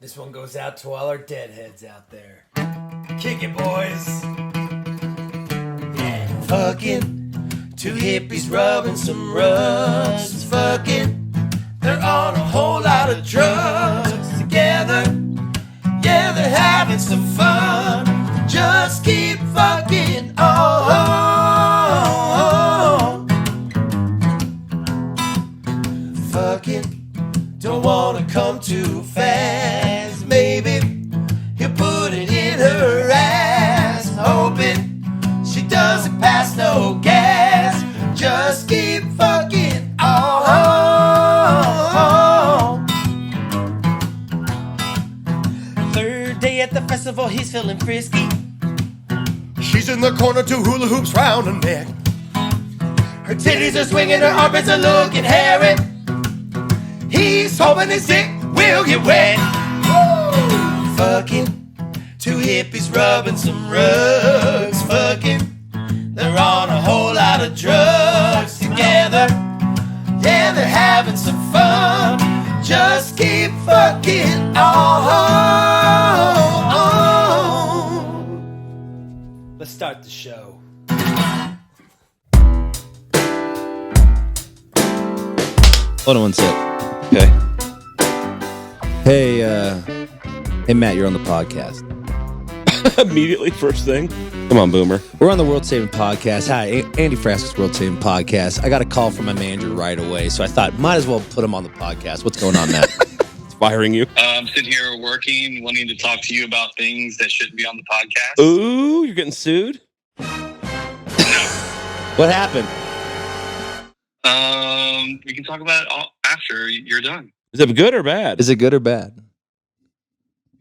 This one goes out to all our deadheads out there. Kick it, boys. Yeah. Fucking two hippies rubbing some rugs. Fucking, they're on a whole lot of drugs together. Yeah, they're having some fun. Just keep fucking on. Fucking, don't wanna come too fast. Maybe he'll put it in her ass. Hoping she doesn't pass no gas. Just keep fucking on. Third day at the festival, he's feeling frisky. She's in the corner, two hula hoops round her neck. Her titties are swinging, her armpits are looking hairy. He's hoping his dick will get wet. Woo! Fucking two hippies rubbing some rugs. Fucking, they're on a whole lot of drugs together. Yeah, they're having some fun. Just keep fucking on. Let's start the show. Hold on one sec. Okay. Hey, Matt, you're on the podcast. Immediately, first thing. Come on, Boomer. We're on the World Saving Podcast. Hi, Andy Frasco's World Saving Podcast. I got a call from my manager right away, so I thought might as well put him on the podcast. What's going on, Matt? It's firing you. I'm sitting here working, wanting to talk to you about things that shouldn't be on the podcast. Ooh, you're getting sued? What happened? We can talk about it after you're done. Is it good or bad? Is it good or bad?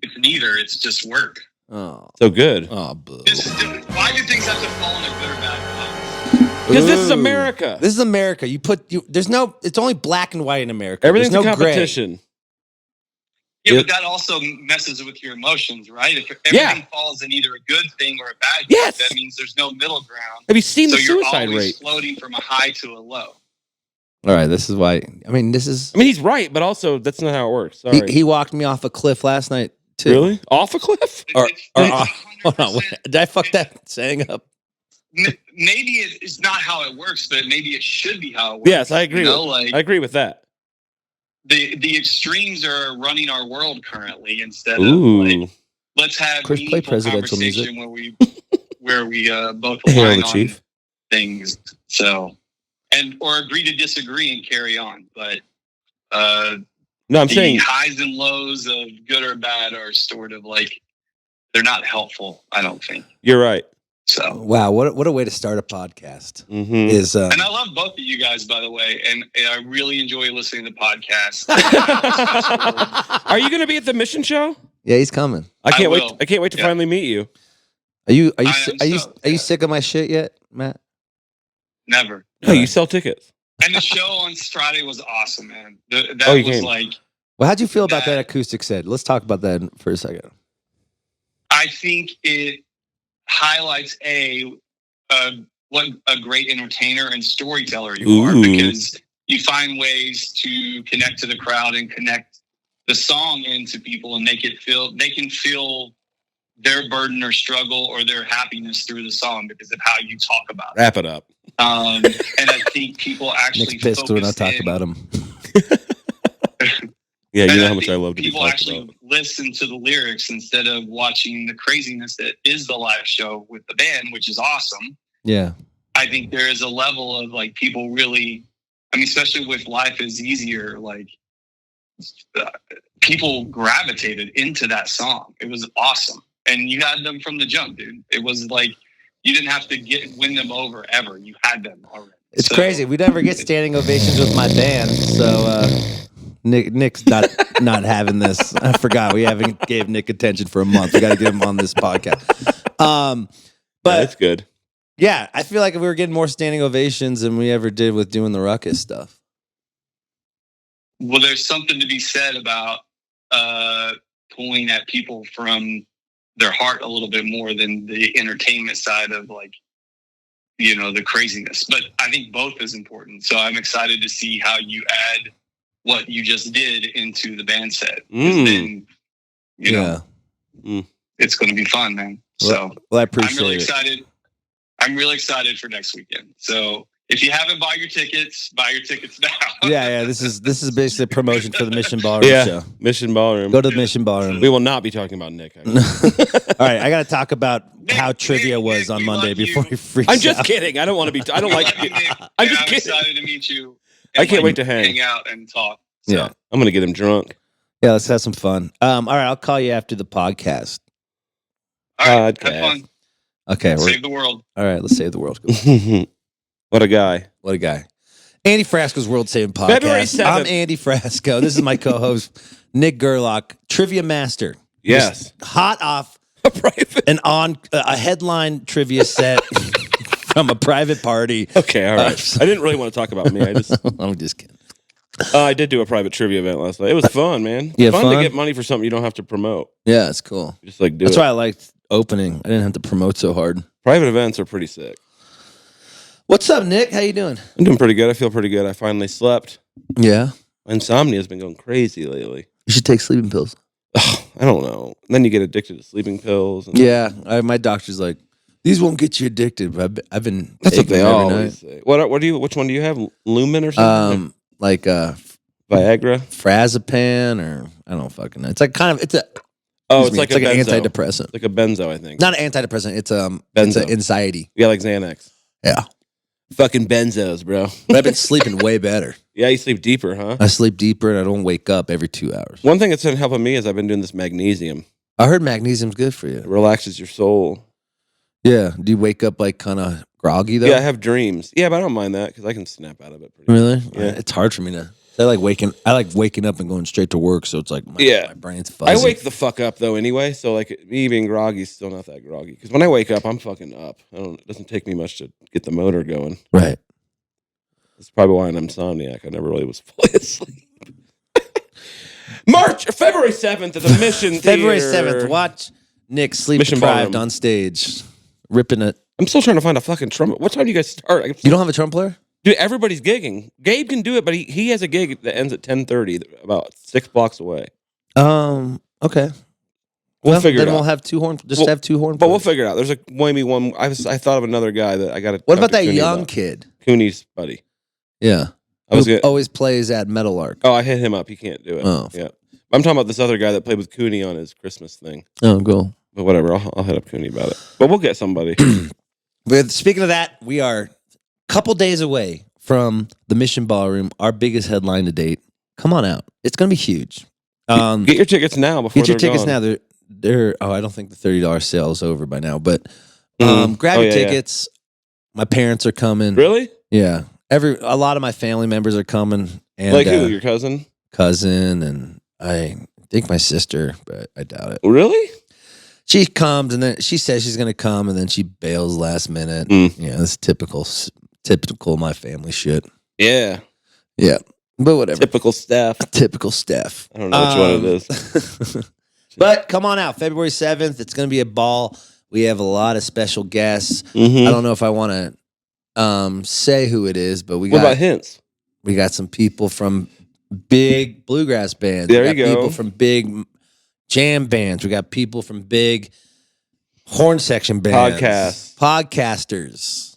It's neither. It's just work. Oh, So good. oh, boo. Why do things have to fall in a good or bad box? Because this is Ooh. America. This is America. There's no. It's only black and white in America. Everything's There's a no competition. Yeah, Yep. but that also messes with your emotions, right? If everything falls in either a good thing or a bad thing, Yes. that means there's no middle ground. Have you seen So the you're suicide always rate? floating from a high to a low. All right, this is why. I mean, this is. I mean, he's right, but also that's not how it works. Sorry. He walked me off a cliff last night too. Really? Off a cliff? Or, It's or 100%. hold on, wait, did I fuck that saying up? Maybe it's not how it works, but maybe it should be how it works. Yes, I agree. You know, like I agree with that. the extremes are running our world currently instead Ooh. of like let's have Chris, play meaningful presidential conversation where we both Hail align the on chief. things. So or agree to disagree and carry on. But No, I'm the saying highs and lows of good or bad are sort of like they're not helpful, I don't think. you're right. So Wow, what a way to start a podcast. Mm-hmm. Is and I love both of you guys, by the way, and I really enjoy listening to podcasts. Are you going to be at the mission show? yeah, he's coming. I can't wait. will. I can't wait to Yeah. finally meet you. Are you I am you so, are you yeah. sick of my shit yet, Matt? Never. No, you sell tickets. And the show on Friday was awesome, man. That Oh, you was came. like, Well, how'd you feel about that acoustic set? Let's talk about that for a second. I think it highlights what a great entertainer and storyteller you are, Ooh. because you find ways to connect to the crowd and connect the song into people and make it they can feel their burden or struggle or their happiness through the song because of how you talk about it. Wrap it up. And I think people actually Nick's pissed when I focus talk in- about him. Yeah, you And know I how much I think love to be people talked actually about. listen to the lyrics instead of watching the craziness that is the live show with the band, which is awesome. Yeah. I think there is a level of like people really, I mean, especially with Life is Easier, like people gravitated into that song. It was awesome. And you had them from the jump, dude. It was like, you didn't have to win them over ever. You had them already. It's So- crazy. We never get standing ovations with my band, so Nick's not having this. I forgot we haven't gave Nick attention for a month. We got to get him on this podcast. But But it's good. yeah, I feel like we were getting more standing ovations than we ever did with doing the ruckus stuff. Well, there's something to be said about pulling at people from their heart a little bit more than the entertainment side of like, you know, the craziness. But I think both is important. So I'm excited to see how you add what you just did into the band set. 'Cause Mm. then You know, it's going to be fun, man. So I appreciate I'm really it. excited. I'm really excited for next weekend. So if you haven't bought your tickets, buy your tickets now. Yeah. This is basically a promotion for the Mission Ballroom show. Mission Ballroom. Go to the Mission Ballroom. We will not be talking about Nick. All right, I got to talk about how trivia was on Monday before he freaks out. I'm just kidding. I don't want to be. I don't like. I'm just kidding. excited to meet you. I can't wait to hang out and talk. So. Yeah, I'm gonna get him drunk. Yeah, let's have some fun. All right, I'll call you after the podcast. All right, have fun. Okay, save the world. All right, let's save the world. What a guy. What a guy. Andy Frasco's World Saving Podcast. February 7th. I'm Andy Frasco. This is my co-host, Nick Gerlach, Trivia Master. Yes. Just hot off A private. a headline trivia set from a private party. Okay, all right. I didn't really want to talk about me. I'm just kidding. I did do a private trivia event last night. It was fun, man. Yeah, fun fun to get money for something you don't have to promote. Yeah, it's cool. You just like do That's it. why I liked opening. I didn't have to promote so hard. Private events are pretty sick. What's up, Nick? How you doing? I'm doing pretty good. I feel pretty good. I finally slept. Yeah. My insomnia has been going crazy lately. You should take sleeping pills. I don't know. And then you get addicted to sleeping pills. And Yeah. My doctor's like, these won't get you addicted. But I've been. That's what taking they them every always night. say. What do you? Which one do you have? Lumen or something? Like Viagra. Frazepam or I don't fucking know. It's like kind of it's a. Oh, it's like a an benzo. antidepressant. Like a benzo, I think. Not an antidepressant. It's Benzo. an anxiety. Yeah, like Xanax. Yeah. Fucking benzos, bro. But I've been sleeping way better. Yeah, you sleep deeper, huh? I sleep deeper and I don't wake up every 2 hours. One thing that's been helping me is I've been doing this magnesium. I heard magnesium's good for It you. relaxes your soul. Yeah. Do you wake up like kind of groggy though? Yeah, I have dreams. Yeah, but I don't mind that because I can snap out of it pretty Really? Yeah. It's hard for me to. I like waking up and going straight to work, so it's like my brain's fuzzy. I wake the fuck up though anyway, so like me being groggy is still not that groggy. Because when I wake up, I'm fucking up. It doesn't take me much to get the motor going. Right. That's probably why I'm insomniac. I never really was fully asleep. February 7th at the Mission February Theater. 7th. Watch Nick sleep Mission deprived Ballroom. on stage, ripping it. I'm still trying to find a fucking trumpet. What time do you guys start? You don't have a drum player? Dude, everybody's gigging. Gabe can do it, but he has a gig that ends at 10:30, about 6 blocks away. Okay. We'll figure it then out. we'll have two horn. We'll- have two horn. But we'll players. figure it out. There's maybe one. I thought of another guy that I got to. What about that young kid? Cooney's buddy. Yeah. I was Who gonna, always plays at Meadowlark. Oh, I hit him up. He can't do it. Oh. Yeah. I'm talking about this other guy that played with Cooney on his Christmas thing. Oh, cool. But whatever. I'll hit up Cooney about it. But we'll get somebody. But speaking of that, we are a couple days away from the Mission Ballroom, our biggest headline to date. Come on out. It's going to be huge. Get your tickets now before Get your they're tickets gone. now. They're I don't think the $30 sale is over by now, but grab Oh, your yeah, tickets. My parents are coming. Really? Yeah. A lot of my family members are coming. And Like who? Your cousin? cousin and I think my sister, but I doubt it. Really? She comes and then she says she's going to come and then she bails last minute. Mm. Yeah, that's typical my family shit. Yeah. Yeah, but whatever. Typical staff. Typical Steph. I don't know which one it is. But come on out, February 7th. It's going to be a ball. We have a lot of special guests. Mhm. I don't know if I want to say who it is, but What about hints? we got some people from big bluegrass bands. There we you got go. people from big jam bands. We got people from big horn section bands. Podcasters.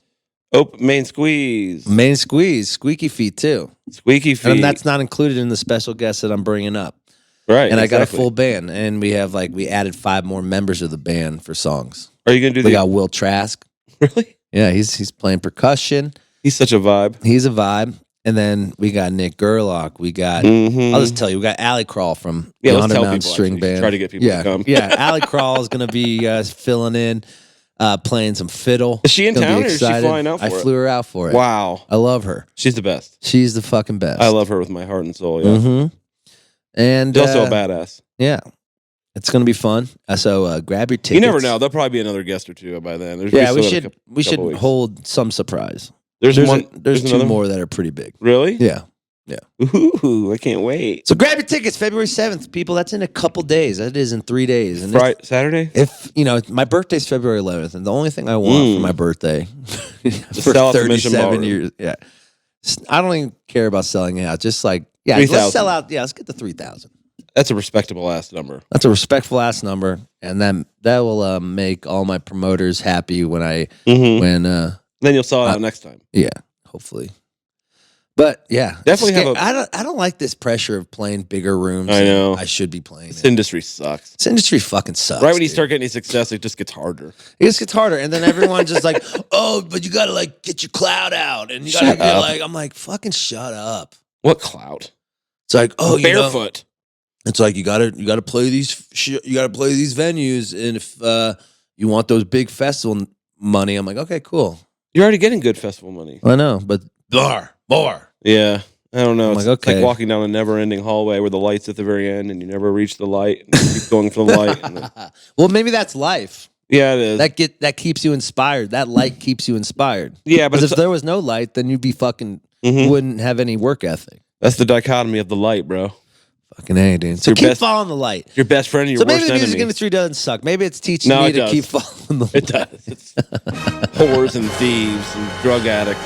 Main squeeze. Main squeeze. Squeaky feet, too. Squeaky feet. And that's not included in the special guests that I'm bringing up. right. And I got a exactly. full band. And we added 5 more members of the band for songs. Are you going to do We the... got Will Trask. Really? Yeah, he's playing percussion. He's such a vibe. He's a vibe. And then we got Nick Gerlach. We got, Mhm. I'll just tell you, we got Allie Crawl from Yeah, the let's tell Undermountain people, String actually. Band. Try to get people yeah, to come. Yeah, Allie Crawl is going to be filling in, playing some fiddle. Is she in Gonna be town or is she excited. flying out for I it? flew her out for it. Wow. I love her. She's the best. She's the fucking best. I love her with my heart and soul. Yeah. Mm-hmm. And She's also a badass. yeah, it's going to be fun. So grab your tickets. You never know. There'll probably be another guest or two by then. Yeah, we still got should couple weeks. hold some surprise. There's There's one. there's 2 another? more that are pretty big. Really? Yeah. Ooh, I can't wait. So grab your tickets, February 7th, people. That's in a couple days. That is in 3 days. And Friday, Saturday? if my birthday's February 11th, and the only thing I want for my birthday for sell out the Mission 37 Ballroom. years, yeah, I don't even care about selling out. Just like, yeah, 3,000. let's sell out. Yeah, let's get to 3,000. That's a respectable ass number. That's a respectful ass number, and then that will make all my promoters happy when Then you'll sell it out next time. Yeah, hopefully. But yeah, Definitely I don't like this pressure of playing bigger rooms. I know. I should be playing. This industry sucks. This industry fucking sucks. Right when you start getting any success, it just gets harder. It just gets harder, and then everyone's just like, "Oh, but you gotta like get your cloud out, and you gotta Shut get up. like." I'm like, "Fucking shut up." What clout? It's like, oh, barefoot. It's like you gotta play these you gotta play these venues, and if you want those big festival money, I'm like, okay, cool. You're already getting good festival money. I know, but more. Yeah. I don't know. I'm It's, like, it's like okay. walking down a never-ending hallway where the light's at the very end, and you never reach the light. And you keep going for the light. And then, Well, maybe that's life. yeah, it is. That keeps you inspired. That light keeps you inspired. Yeah, but Because if there was no light, then you'd be fucking. You wouldn't have any work ethic. that's the dichotomy of the light, bro. Fucking A, dude. So Your keep best- following the light. Your best friend and your So maybe worst the music enemy. industry doesn't suck. Maybe it's teaching No, me it to does. keep following the It light. does. It's whores and thieves and drug addicts.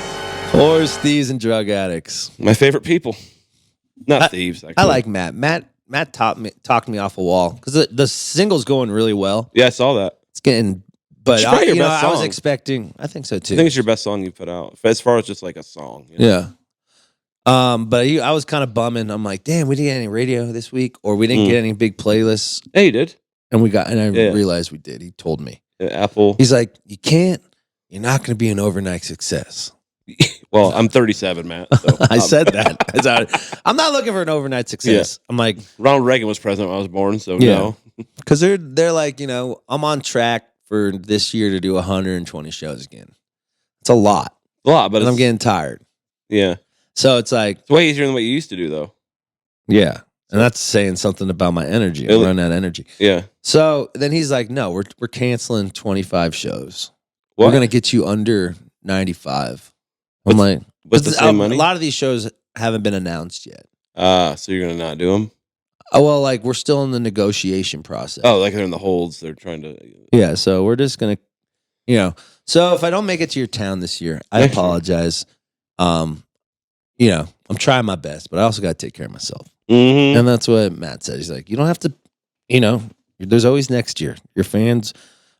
Whores, thieves, and drug addicts. My favorite people. Not thieves, actually. I like Matt. Matt talked me off a wall because the single's going really well. Yeah, I saw that. It's getting, but It's probably your you know, best I was song. expecting. I think so too. I think it's your best song you put out, as far as just like a song. You know? Yeah. But I was kind of bumming. I'm like, damn, we didn't get any radio this week, or we didn't get any big playlists. Hey, you did. And I Yeah. realized we did. He told me. Apple. He's like, you're not going to be an overnight success. Well, I'm 37, Matt. So I said that. I'm not looking for an overnight success. I'm like, Ronald Reagan was president when I was born, so Yeah. no. because they're like, I'm on track for this year to do 120 shows again. It's a lot. A lot, but And I'm getting tired. yeah. So it's like, It's way easier than what you used to do, though. yeah. And that's saying something about my energy. I Really? run out of energy. Yeah. So then he's like, no, we're canceling 25 shows. What? We're going to get you under 95. I'm like, With the same money? A lot of these shows haven't been announced yet. So you're going to not do them? Oh, well, like we're still in the negotiation process. Oh, like they're in the holds. They're trying to. Yeah. So we're just going to, so if I don't make it to your town this year, I Next year. apologize. I'm trying my best, but I also got to take care of myself. Mm-hmm. And that's what Matt said. He's like, you don't have to, there's always next year. Your fans.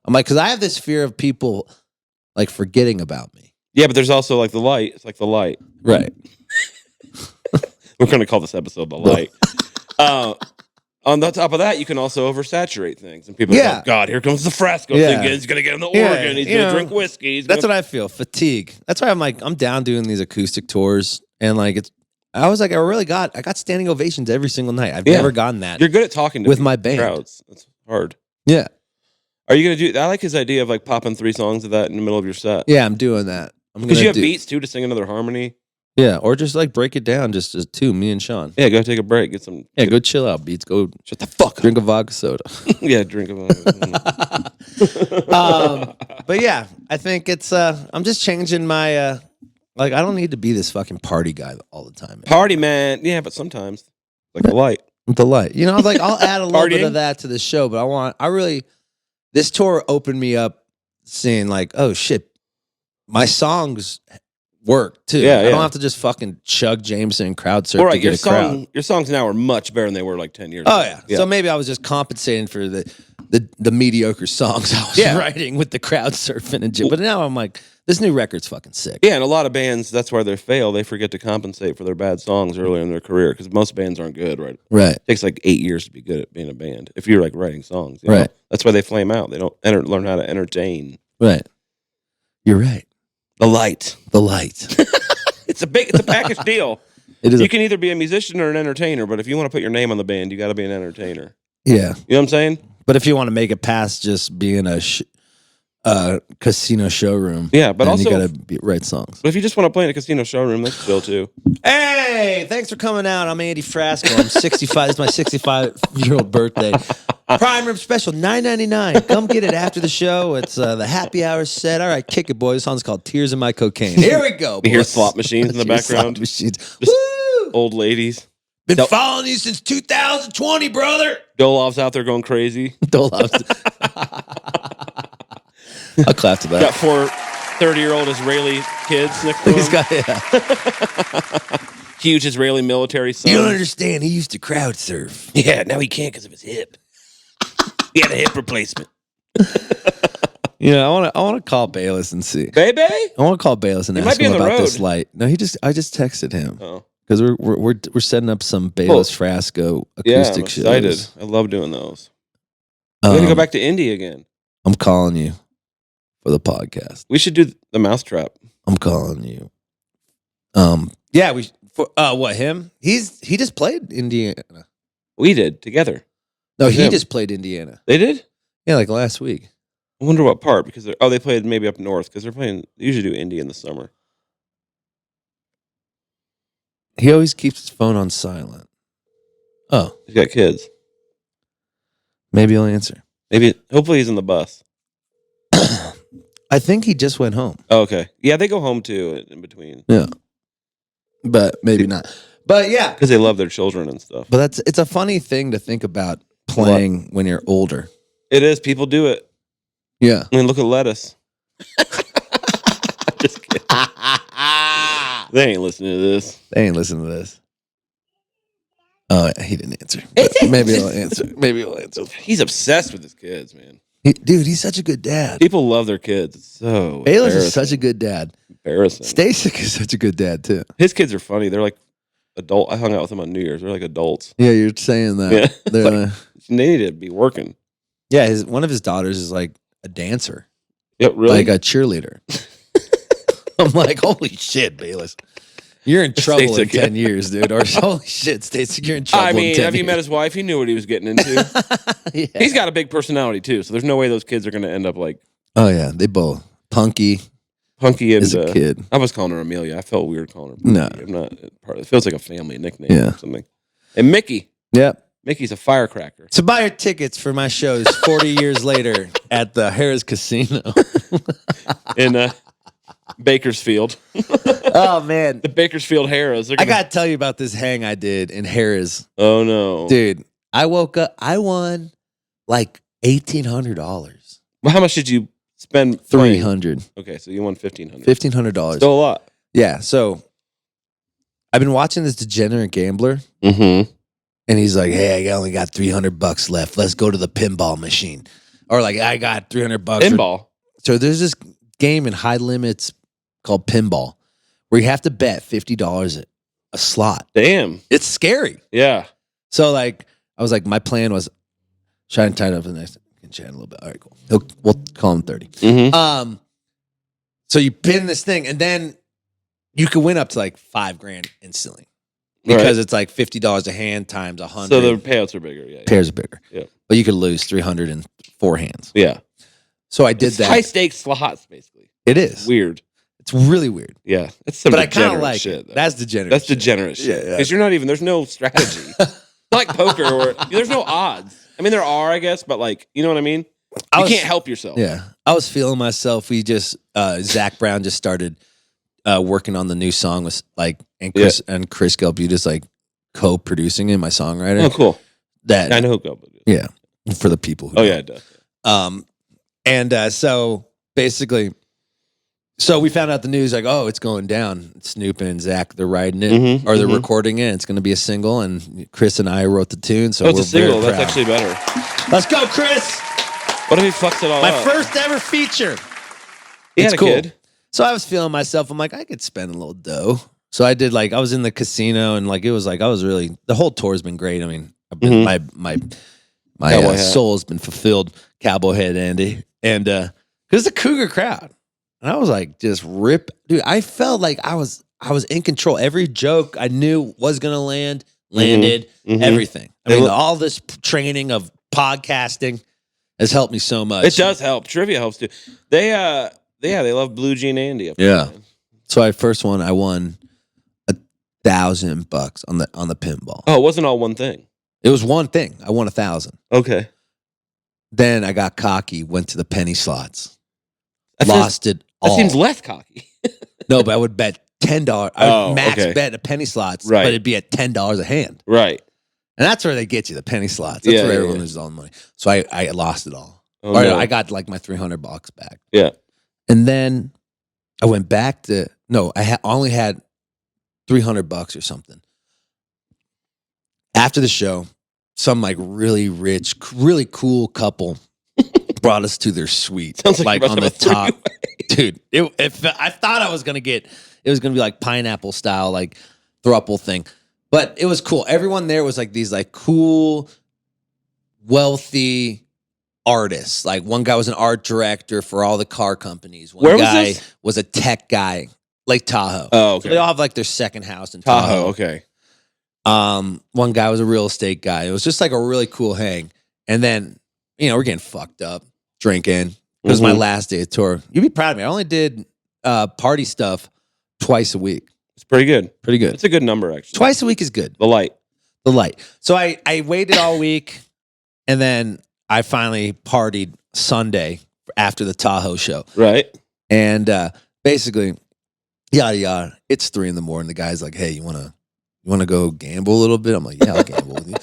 I'm like, because I have this fear of people like forgetting about me. Yeah, but there's also like the light. It's like the light. Right. We're going to call this episode The Light. On the top of that, you can also oversaturate things. And people Yeah. go, God, here comes the Frasco Yeah. thing. He's going to get him to Yeah, Oregon. He's going to drink whiskey. That's what I feel. Fatigue. That's why I'm like, I'm down doing these acoustic tours. And like, I was like, I got standing ovations every single night. I've Yeah. never gotten that You're good at talking to with my band. crowds. That's hard. Yeah. Are you going to do I like his idea of like popping 3 songs of that in the middle of your set. Yeah, I'm doing that. Because you have beats too to sing another harmony. Yeah. Or just like break it down just as two, me and Sean. Yeah, go take a break. Get some. Yeah, go chill out, Beats. Go Shut the fuck drink a vodka soda. up. Yeah, drink a. But yeah, I think it's I'm just changing my like I don't need to be this fucking party guy all the time. Man. Party man. Yeah, but sometimes like the light. The light. Like I'll add a little bit Partying? of that to the show, but this tour opened me up seeing like, oh shit, my songs work too. Yeah, I don't yeah. have to just fucking chug Jameson and crowd surf All to right, get a crowd. your songs now are much better than they were like 10 years Oh ago. yeah. So maybe I was just compensating for the mediocre songs I was Yeah. writing with the crowd surfing and shit. But now I'm like, this new record's fucking sick. Yeah, and a lot of bands, that's why they fail. They forget to compensate for their bad songs earlier in their career because most bands aren't good, right? Right. It takes like 8 years to be good at being a band if you're like writing songs. you know? Right. That's why they flame out. They don't learn how to entertain. Right. You're right. The light. The light. It's a package deal. It is. You can either be a musician or an entertainer, but if you want to put your name on the band, you got to be an entertainer. Yeah. You know what I'm saying? But if you want to make it past just being a casino showroom, Yeah, but then also, you gotta write songs. but if you just want to play in a casino showroom, that's chill too. Hey, thanks for coming out. I'm Andy Frasco. I'm 65. It's my 65-year-old birthday. Prime Rib Special, $9.99. Come get it after the show. It's the happy hour set. All right, kick it, boys. This song's called "Tears in My Cocaine." Here we go. You hear boys. slot machines in the Hear slot background. machines. Just- Woo! Old ladies. Been following you since 2020, brother. Dolov's out there going crazy. I'll clap to that. Got 4 30-year-old Israeli kids next to him. He's got, yeah. huge Israeli military son. You don't understand. He used to crowd surf. Yeah, now he can't because of his hip. He had a hip replacement. Yeah, I want to call Bayless and see. Baby? I want to call Bayless and He might ask be him on the about this road. light. No, I just texted him Oh. because we're setting up some Bayless Frasco Yeah, I'm acoustic excited. shows. I love doing those. We're going to go back to Indy again. I'm calling you for the podcast. We should do the mousetrap. I'm calling you. Yeah, we for what him? He just played Indiana. We did together. No, With he him. just played Indiana. They did? Yeah, like last week. I wonder what part because they played maybe up north because they usually do Indy in the summer. He always keeps his phone on silent. Oh, He's got kids. maybe he'll answer. Hopefully he's in the bus. I think he just went home. Oh, okay. Yeah, they go home too in between Yeah, but maybe not. But yeah, because they love their children and stuff. but it's a funny thing to think about playing when you're older. It is. People do it. Yeah. I mean, look at lettuce. Just kidding. They ain't listening to this. They ain't listening to this. Oh, he didn't answer. But maybe he'll answer. Maybe he'll answer. He's obsessed with his kids, man. Dude, he's such a good dad. People love their kids. It's so Bayless is such a good dad. embarrassing. Stasic is such a good dad too. His kids are funny. They're like adult. I hung out with them on New Year's. They're like adults. Yeah, you're saying that. Yeah. They're, They need to be working. yeah, one of his daughters is like a dancer, Yeah, really. like a cheerleader. I'm like, holy shit, Bayless. You're in trouble in Stasic, 10 years, dude. Or holy shit, Stasic, you're in trouble. I mean, in 10 have you years. met his wife? He knew what he was getting into. Yeah. He's got a big personality too, so there's no way those kids are going to end up like Oh yeah, they both. Punky Punky and is a kid. I was calling her Amelia. I felt weird calling her. No. Punky. I'm not. It feels like a family nickname Yeah. or something. And Mickey. Yep. Mickey's a firecracker. So buy your tickets for my shows 40 years later at the Harrah's Casino. In Bakersfield. Oh man, The Bakersfield Harrows. I got to tell you about this hang I did in Harrah's. Oh no. Dude, I woke up, I won like $1,800. Well, how much did you spend? playing? $300. Okay, so you won $1,500. $1,500. Still a lot. Yeah, so I've been watching this degenerate gambler, Mm-hmm. and he's like, "Hey, I only got $300 left. Let's go to the pinball machine." Or like, I got $300. Pinball. So there's this game in high limits called pinball, where you have to bet $50 a slot. Damn. It's scary. Yeah. So like, I was like, my plan was try and tie it up for the next. Can chat a little bit. All right, cool. We'll call him 30. Mm-hmm. So you pin this thing, and then you can win up to like $5,000 instantly because it's like $50 a hand times 100. So the payouts are bigger. Yeah. pairs are bigger. Yeah. But you could lose 304 hands. Yeah. So I did It's that. high stakes slots, basically. It is. Weird. It's really weird. Yeah. That's some But I kind of degenerate like shit. it. though. That's degenerate. That's shit. degenerate shit. Yeah, Because you're not even, there's no strategy. It's like poker or there's no odds. I mean, there are, I guess, but like, you know what I mean? You can't help yourself. Yeah. I was feeling myself. We just, Zach Brown just started working on the new song with like, and Chris Gelbutis like co-producing it, my songwriter. Oh, cool. That I know who go. Yeah. For the people who Oh, know. yeah, it does. So basically, so we found out the news like, oh, it's going down. Snoop and Zach, they're writing it Mhm, or they're mhm. recording it. It's going to be a single, and Chris and I wrote the tune. So Oh, it's we're a single. very That's proud. actually better. Let's go, Chris! What if he fucks it all My up? first ever feature. He It's had a cool. kid. So I was feeling myself. I'm like, I could spend a little dough. So I did like I was in the casino, and like it was like I was really the whole tour's been great. I mean, I've been, my Cowboy hat. soul has been fulfilled. Cowboy head, Andy, and because the Cougar crowd, and I was like just rip, dude. I felt like I was in control. Every joke I knew was gonna landed. Mhm. Everything. I They mean, look- all this training of podcasting has helped me so much. It does help. Trivia helps too. They love Blue Jean Andy. Up there, Yeah. man. So I won $1,000 on the pinball. Oh, it wasn't all one thing. It was one thing. I won 1,000. Okay. Then I got cocky, went to the penny slots, That lost it That all. seems less cocky. No, but I would bet $10. I would Oh, max okay. bet a penny slots, Right. but it'd be at $10 a hand. Right. And that's where they get you, the penny slots. That's Yeah, where yeah, everyone yeah. loses all the money. So I lost it all. Oh, Or no. I got like my $300 back. Yeah. And then I went back to, no, I only had $300 or something. After the show, some like really rich, really cool couple brought us to their suite. Sounds like on the top. Dude, I thought I was going to get, it was going to be like pineapple style, like throuple thing. But it was cool. Everyone there was like these like cool, wealthy artists. Like one guy was an art director for all the car companies. One Where was guy this? was a tech guy, Lake Tahoe. Oh, okay. So they all have like their second house in Tahoe. Tahoe. Okay. One guy was a real estate guy. It was just like a really cool hang. And then, we're getting fucked up, drinking. It was my last day of tour. You'd be proud of me. I only did party stuff twice a week. It's pretty good. Pretty good. It's a good number, actually. Twice a week is good. The light. The light. So I waited all week, and then I finally partied Sunday after the Tahoe show. Right. And basically, yada yada. It's 3 a.m. The guy's like, "Hey, you wanna go gamble a little bit?" I'm like, "Yeah, I'll gamble with you."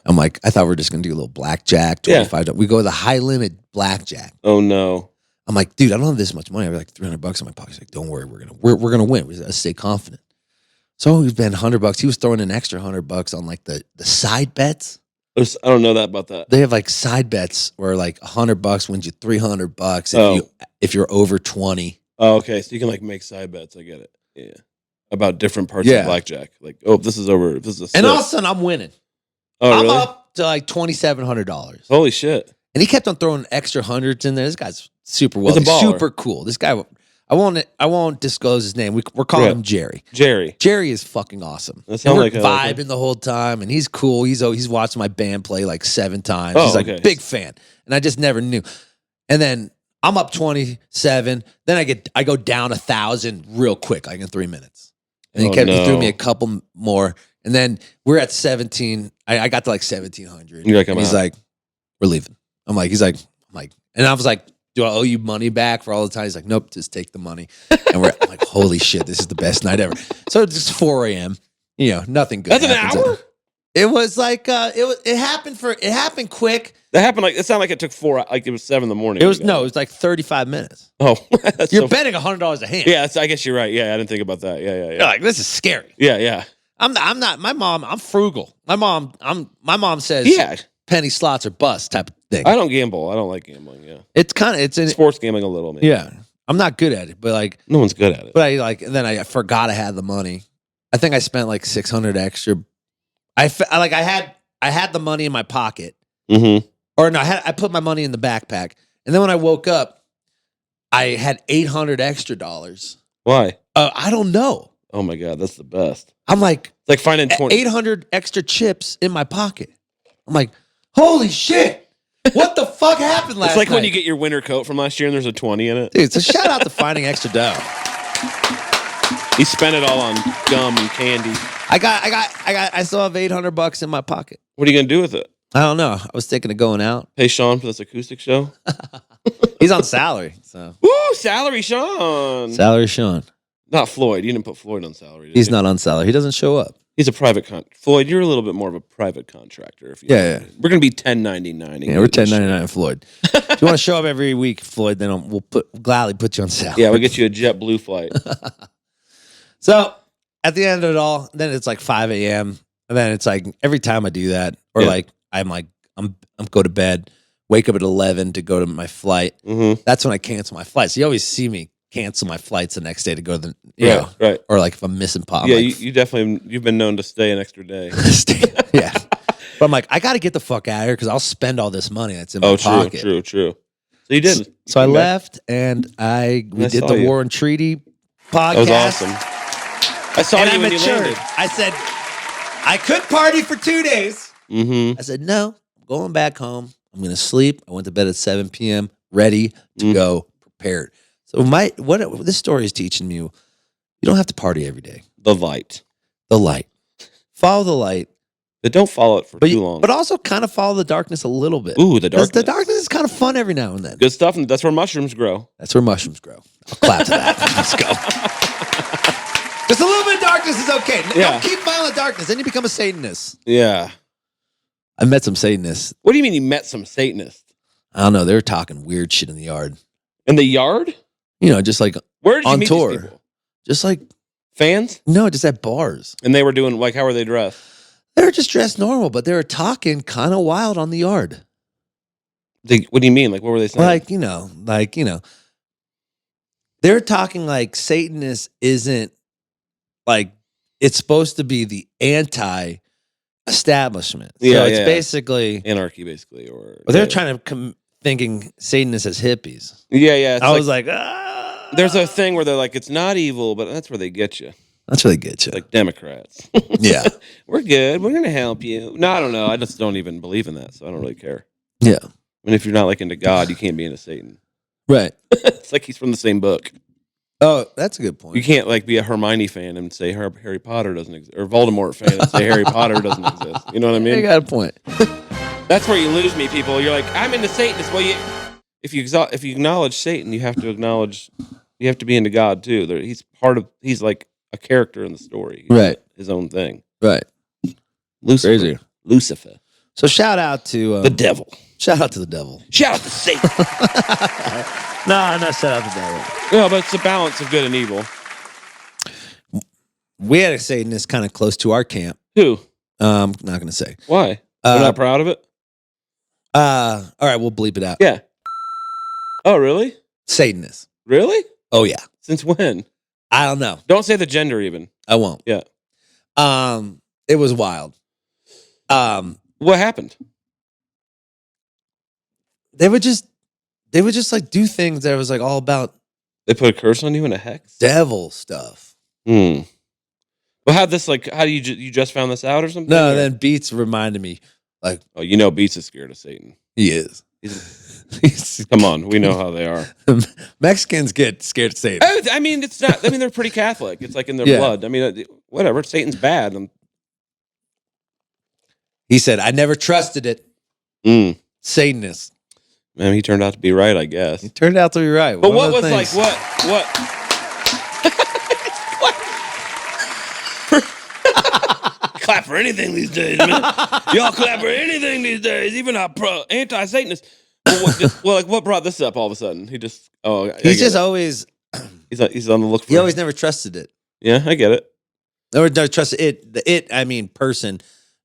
I'm like, I thought we were just gonna do a little blackjack, $25. We go to the high limit blackjack. Oh no. I'm like, dude, I don't have this much money. I have like $300 in my pocket. He's like, don't worry, we're gonna win. We gotta stay confident. So we spent $100. He was throwing an extra $100 on like the side bets. I don't know that about that. They have like side bets where like $100 wins you $300 if you're over 20. Oh, okay. So you can like make side bets. I get it. Yeah. About different parts of blackjack. Like, oh, this is over. This is a and all of a sudden I'm winning. Oh, I'm really? up to like $2,700. Holy shit. And he kept on throwing extra hundreds in there. This guy's super He's a wealthy, baller. super cool. This guy, I won't disclose his name. We're calling him Jerry. Jerry is fucking awesome. That And sounds we're like vibing the whole time, and he's cool. He's watched my band play like 7 times. Oh, he's like okay. big fan, and I just never knew. And then I'm up 27. Then I go down 1,000 real quick, like in 3 minutes. And he threw me a couple more, and then we're at 17. I got to like 1,700. You're like, and he's like, we're leaving. I'm like, and I was like, do I owe you money back for all the time? He's like, nope, just take the money. And I'm like, holy shit, this is the best night ever. So it's just 4 a.m. Nothing good. That's an happens. hour? It was like it happened quick. That happened like it sounded like it took 4 like it was 7 a.m. It was like 35 minutes. Oh, that's You're betting $100 a hand. Yeah, I guess you're right. Yeah, I didn't think about that. Yeah. You're like, this is scary. Yeah. I'm not. My mom. I'm frugal. My mom says, penny slots or bust type of thing. I don't gamble. I don't like gambling. Yeah, It's kind of it's sports gambling a little. Maybe. Yeah, I'm not good at it, but like no one's good at it. But then I forgot I had the money. I think I spent like $600 extra. I had the money in my pocket. Mm-hmm. Or no, I put my money in the backpack, and then when I woke up, I had $800 extra dollars. Why? I don't know. Oh my god, that's the best. I'm like, it's like finding 800 extra chips in my pocket. I'm like, holy shit! What the fuck happened last night? It's like when you get your winter coat from last year and there's a 20 in it. Dude, so shout out to finding extra dough. He spent it all on gum and candy. I still have $800 in my pocket. What are you gonna do with it? I don't know. I was thinking of going out. Pay Sean for this acoustic show. He's on salary, so. Woo, salary Sean. Salary Sean. Not Floyd. You didn't put Floyd on salary. He's not on salary. He doesn't show up. He's a private Floyd, you're a little bit more of a private contractor. Yeah. We're gonna be 1099. Yeah, we're 1099 Floyd. If you want to show up every week, Floyd, then we'll gladly put you on salary. Yeah, we'll get you a JetBlue flight. So at the end of it all, then it's like 5 a.m. And then it's like every time I do that, or like I'm go to bed, wake up at 11 to go to my flight. Mm-hmm. That's when I cancel my flights. So you always see me cancel my flights the next day to go to the right. Or like if I'm missing pop. Yeah, like, you've been known to stay an extra day. Yeah. But I'm like, I got to get the fuck out of here because I'll spend all this money that's in my pocket. True. So you did. So I left and we did the War and Treaty podcast. That was awesome. I saw you when you landed. I said, I could party for 2 days. Mm-hmm. I said, no, I'm going back home. I'm going to sleep. I went to bed at 7 p.m., ready to go, prepared. So what this story is teaching you, you don't have to party every day. The light. Follow the light. But don't follow it for too long. But also kind of follow the darkness a little bit. Ooh, the darkness. The darkness is kind of fun every now and then. Good stuff, and that's where mushrooms grow. That's where mushrooms grow. I'll clap to that. Let's go. Just a little bit of darkness is okay. Don't keep violent darkness. Then you become a Satanist. Yeah. I met some Satanists. What do you mean you met some Satanists? I don't know. They were talking weird shit in the yard. In the yard? You know, just like where did you on meet tour. these people? Just like Fans? No, just at bars. And they were doing, like, how were they dressed? They were just dressed normal, but they were talking kind of wild on the yard. What do you mean? Like, what were they saying? Like, they're talking like Satanist isn't like, it's supposed to be the anti-establishment. So it's basically anarchy, basically. Or they're trying to thinking Satanists as hippies. Yeah. I was like, there's a thing where they're like, it's not evil, but that's where they get you. That's where they get you. Like Democrats. Yeah. We're good. We're going to help you. No, I don't know. I just don't even believe in that, so I don't really care. Yeah. I mean, if you're not like into God, you can't be into Satan. Right. It's like he's from the same book. Oh, that's a good point. You can't like be a Hermione fan and say Harry Potter doesn't exist, or Voldemort fan and say Harry Potter doesn't exist. You know what I mean? You got a point. That's where you lose me, people. You're like, I'm into Satanists. Well, if you acknowledge Satan, you have to be into God too. He's like a character in the story. He's right. His own thing. Right. Lucifer. So shout out to the devil. Shout out to the devil. Shout out to Satan. No, not shout out to the devil. No, but it's a balance of good and evil. We had a Satanist kind of close to our camp. Who? Not going to say. Why? We're not proud of it? All right, we'll bleep it out. Yeah. Oh, really? Satanist. Really? Oh, yeah. Since when? I don't know. Don't say the gender even. I won't. Yeah. It was wild. What happened? They would just like do things that was like all about. They put a curse on you and a hex? Devil stuff. Well, how do you just found this out or something? No, or? then Beats reminded me, like, oh, Beats is scared of Satan. He is. Come on, we know how they are. Mexicans get scared of Satan. Oh, I mean, it's not. I mean, they're pretty Catholic. It's like in their blood. I mean, whatever. Satan's bad. He said, "I never trusted it." Satanist. Man, he turned out to be right, I guess. He turned out to be right. But what was like what? Clap for anything these days, man. Y'all clap for anything these days, even our anti-Satanists. What brought this up all of a sudden? He's just always. He's on the look for. He always never trusted it. Yeah, I get it. Never trusted it. I mean, person,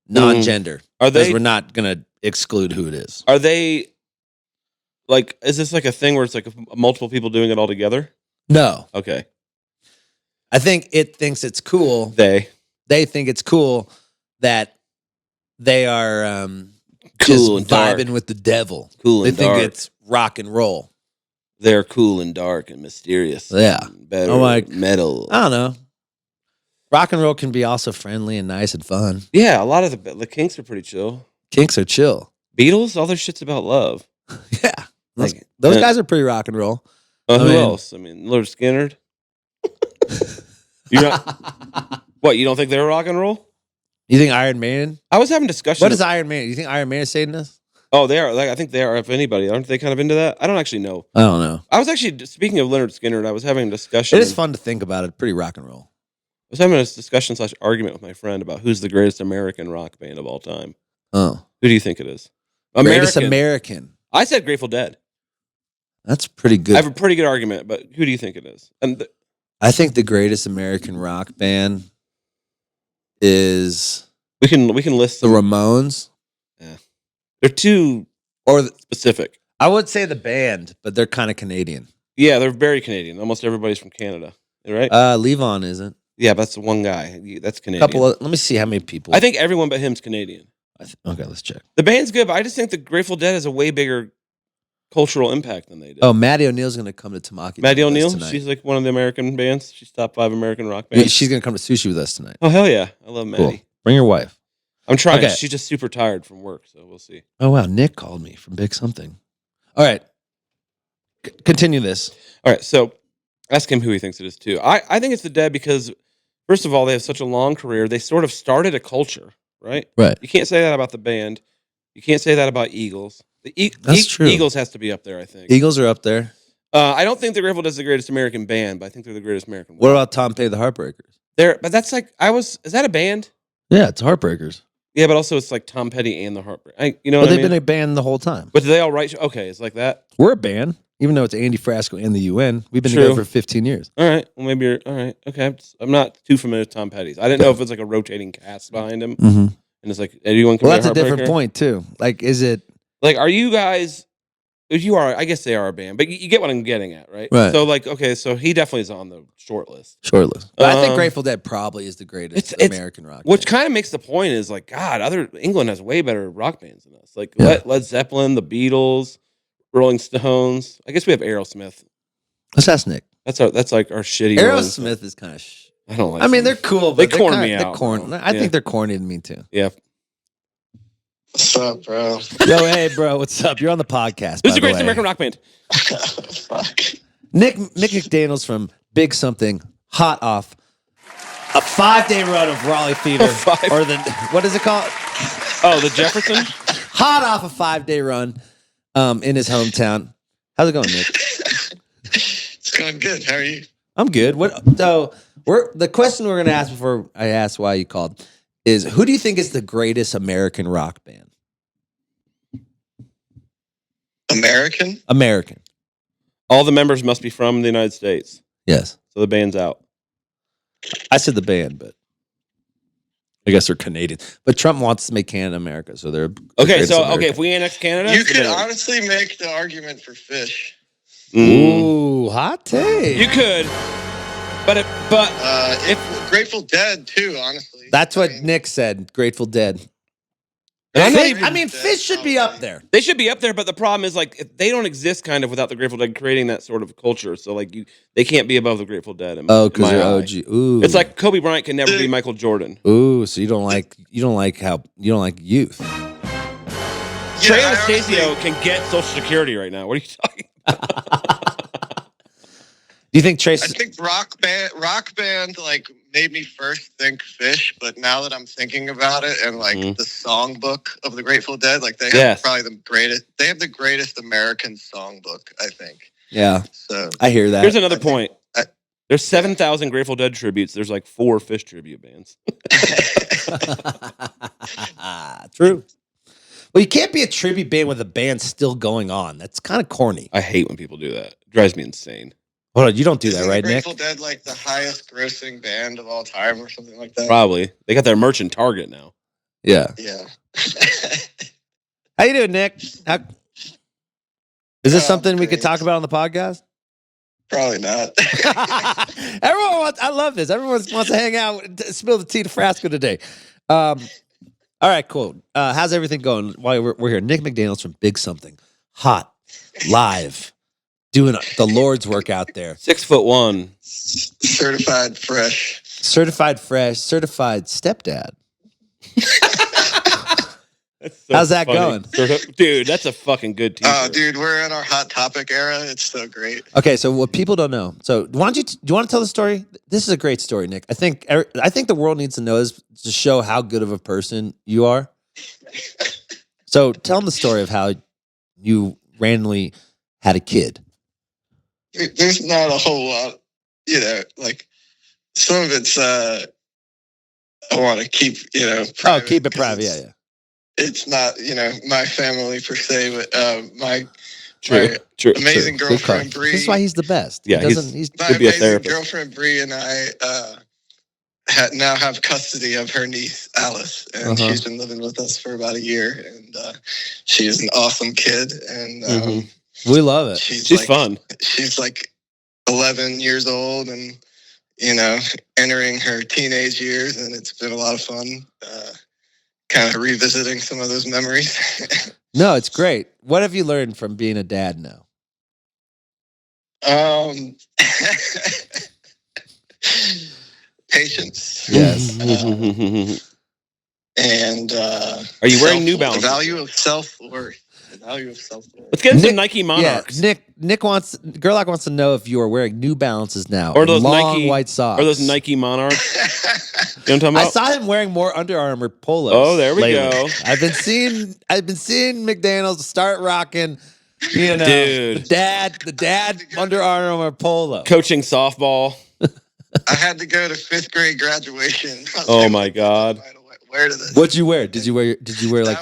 non-gender. Are they? We're not gonna exclude who it is. Are they? Like, is this like a thing where it's like multiple people doing it all together? No. Okay. I think it thinks it's cool. They think it's cool that they are cool just and vibing with the devil. Cool and they think dark. it's rock and roll. They're cool and dark and mysterious. Yeah. And better. I'm like, metal. I don't know. Rock and roll can be also friendly and nice and fun. Yeah, a lot of the Kinks are pretty chill. Kinks are chill. Beatles, all their shit's about love. Yeah. Those guys are pretty rock and roll. Who else? I mean, Lord Skinner. You're not. What? You don't think they're rock and roll? You think Iron Maiden? I was having discussions. What is Iron Maiden? You think Iron Maiden is Satanist? Oh, they are. Like, I think they are. If anybody, aren't they kind of into that? I don't actually know. I don't know. I was actually speaking of Leonard Skinner. I was having a discussion. It is fun to think about it. Pretty rock and roll. I was having a discussion / argument with my friend about who's the greatest American rock band of all time. Oh, who do you think it is? Greatest American. I said Grateful Dead. That's pretty good. I have a pretty good argument, but who do you think it is? And I think the greatest American rock band is we can list the Ramones. Yeah, they're too specific. I would say the band, but they're kind of Canadian. Yeah, they're very Canadian. Almost everybody's from Canada, right? Levon isn't. Yeah, but that's the one guy. That's Canadian. Let me see how many people. I think everyone but him's Canadian. Okay, let's check. The band's good, but I just think the Grateful Dead has a way bigger cultural impact than they did. Oh, Maddie O'Neill's going to come to Tamaki. Maddie O'Neill, she's like one of the American bands. She's top 5 American rock bands. Yeah, she's going to come to sushi with us tonight. Oh, hell yeah. I love Maddie. Cool. Bring your wife. I'm trying. Okay. She's just super tired from work, so we'll see. Oh, wow. Nick called me from Big Something. All right. Continue this. All right, so ask him who he thinks it is, too. I think it's the Dead because, first of all, they have such a long career. They sort of started a culture, right? Right. You can't say that about the band. You can't say that about Eagles. That's true. Eagles has to be up there, I think. Eagles are up there. I don't think the Grateful Dead is the greatest American band, but I think they're the greatest American. What about Tom Petty the Heartbreakers? But that's like is that a band? Yeah, it's Heartbreakers. Yeah, but also it's like Tom Petty and the Heartbreakers. You know But what I they've mean? been a band the whole time. But do they all write? Okay, it's like that. We're a band. even though it's Andy Frasco and the UN. We've been True. together for 15 years. All right. Well, maybe you're all right. Okay. I'm not too familiar with Tom Petty's. I didn't know if it's like a rotating cast behind him, Mm-hmm. and it's like anyone can. Well, be that's a different Heartbreaker. point too. Like, is it? Like, are you guys? If you are, I guess they are a band, but you get what I'm getting at, right? Right. So, like, okay, so he definitely is on the short list. Shortlist. But I think Um, Grateful Dead probably is the greatest it's- American rock. Which band. kind of makes the point is like, God, England has way better rock bands than us. Like Yeah. Led Zeppelin, the Beatles, Rolling Stones. I guess we have Aerosmith. Let's ask Nick. That's like our shitty. Rolling Stones. Aerosmith is kind of. I don't like. I mean, them. they're cool, They but corn kinda, me they're out, corn. bro. I Yeah. think they're corny to me too. Yeah. What's up, bro? Yo, hey, bro, what's up? You're on the podcast. Who's by the greatest way. American rock band? Fuck. Nick McDaniel's from Big Something, hot off a 5-day run of Raleigh Fever, or the what is it called? Oh, the Jefferson. Hot off a 5-day run, in his hometown. How's it going, Nick? It's going good. How are you? I'm good. The question we're gonna ask before I ask why you called is, who do you think is the greatest American rock band? American. All the members must be from the United States, Yes. so the band's out. I said the band, but I guess they're Canadian. But Trump wants to make Canada America, so they're Okay, so if we annex Canada, You it's the could band. honestly make the argument for Fish. Ooh, hot take. You could, but If Grateful Dead too, honestly. That's what I mean, Nick said. Grateful Dead. And I'm not Fish- even- I mean, Fish should be up there. they should be up there. But the problem is, like, if they don't exist kind of without the Grateful Dead creating that sort of culture. So, like, they can't be above the Grateful Dead. Oh, in because my they're eye. OG. Ooh, It's like Kobe Bryant can never be Michael Jordan. ooh. So you don't like youth. Trey I Anastasio can get Social Security right now. What are you talking about? Do you think Trace? I think rock band like made me first think Fish, but now that I'm thinking about it and like the songbook of the Grateful Dead, like they have probably the greatest. They have the greatest American songbook, I think. Yeah, So I hear that. Here's another point. There's 7,000 Grateful Dead tributes. There's like 4 Fish tribute bands. True. Well, you can't be a tribute band with a band still going on. That's kind of corny. I hate when people do that. It drives me insane. Hold on, you don't do Isn't that, the right, Nick? Grateful Dead like the highest grossing band of all time or something like that. Probably. They got their merch in Target now. Yeah. Yeah. How you doing, Nick? Is this something we could talk about on the podcast? Probably not. Everyone wants. I love this. Everyone wants to hang out, spill the tea to Frasco today. All right, cool. How's everything going? While we're here, Nick McDaniel's from Big Something, hot, live, doing the Lord's work out there. 6'1". Certified fresh. Certified fresh, certified stepdad. So How's that funny. going? Dude, that's a fucking good t-shirt. Oh, dude, we're in our hot topic era. It's so great. Okay, so what people don't know. So do you want to tell the story? This is a great story, Nick. I think the world needs to know this to show how good of a person you are. So tell them the story of how you randomly had a kid. There's not a whole lot, like some of it's I want to keep, private. Oh, keep it private. Yeah. It's not, my family per se, but my True. amazing Good call. girlfriend Bree. This is why he's the best. Yeah, he's My could be a amazing therapist. girlfriend Bree and I now have custody of her niece Alice, and she's been living with us for about a year, and she is an awesome kid, and we love it. She's fun. She's like 11 years old, and entering her teenage years, and it's been a lot of fun. Kind of revisiting some of those memories. No, it's great. What have you learned from being a dad now? Patience. Yes. And Are you wearing New Balance? The value of self-worth. Let's get into Nike Monarchs. Yeah, Gerlach wants to know if you are wearing New Balances now. Or those long Nike white socks. Or those Nike Monarchs. You know what I'm talking I about? saw him wearing more Under Armour polos. Oh, there we lately. go. I've been seeing McDaniels start rocking, Dude. the dad Under Armour polo. Coaching softball. I had to go to 5th grade graduation. Oh my God. wear to this. What'd you wear? Did you wear like?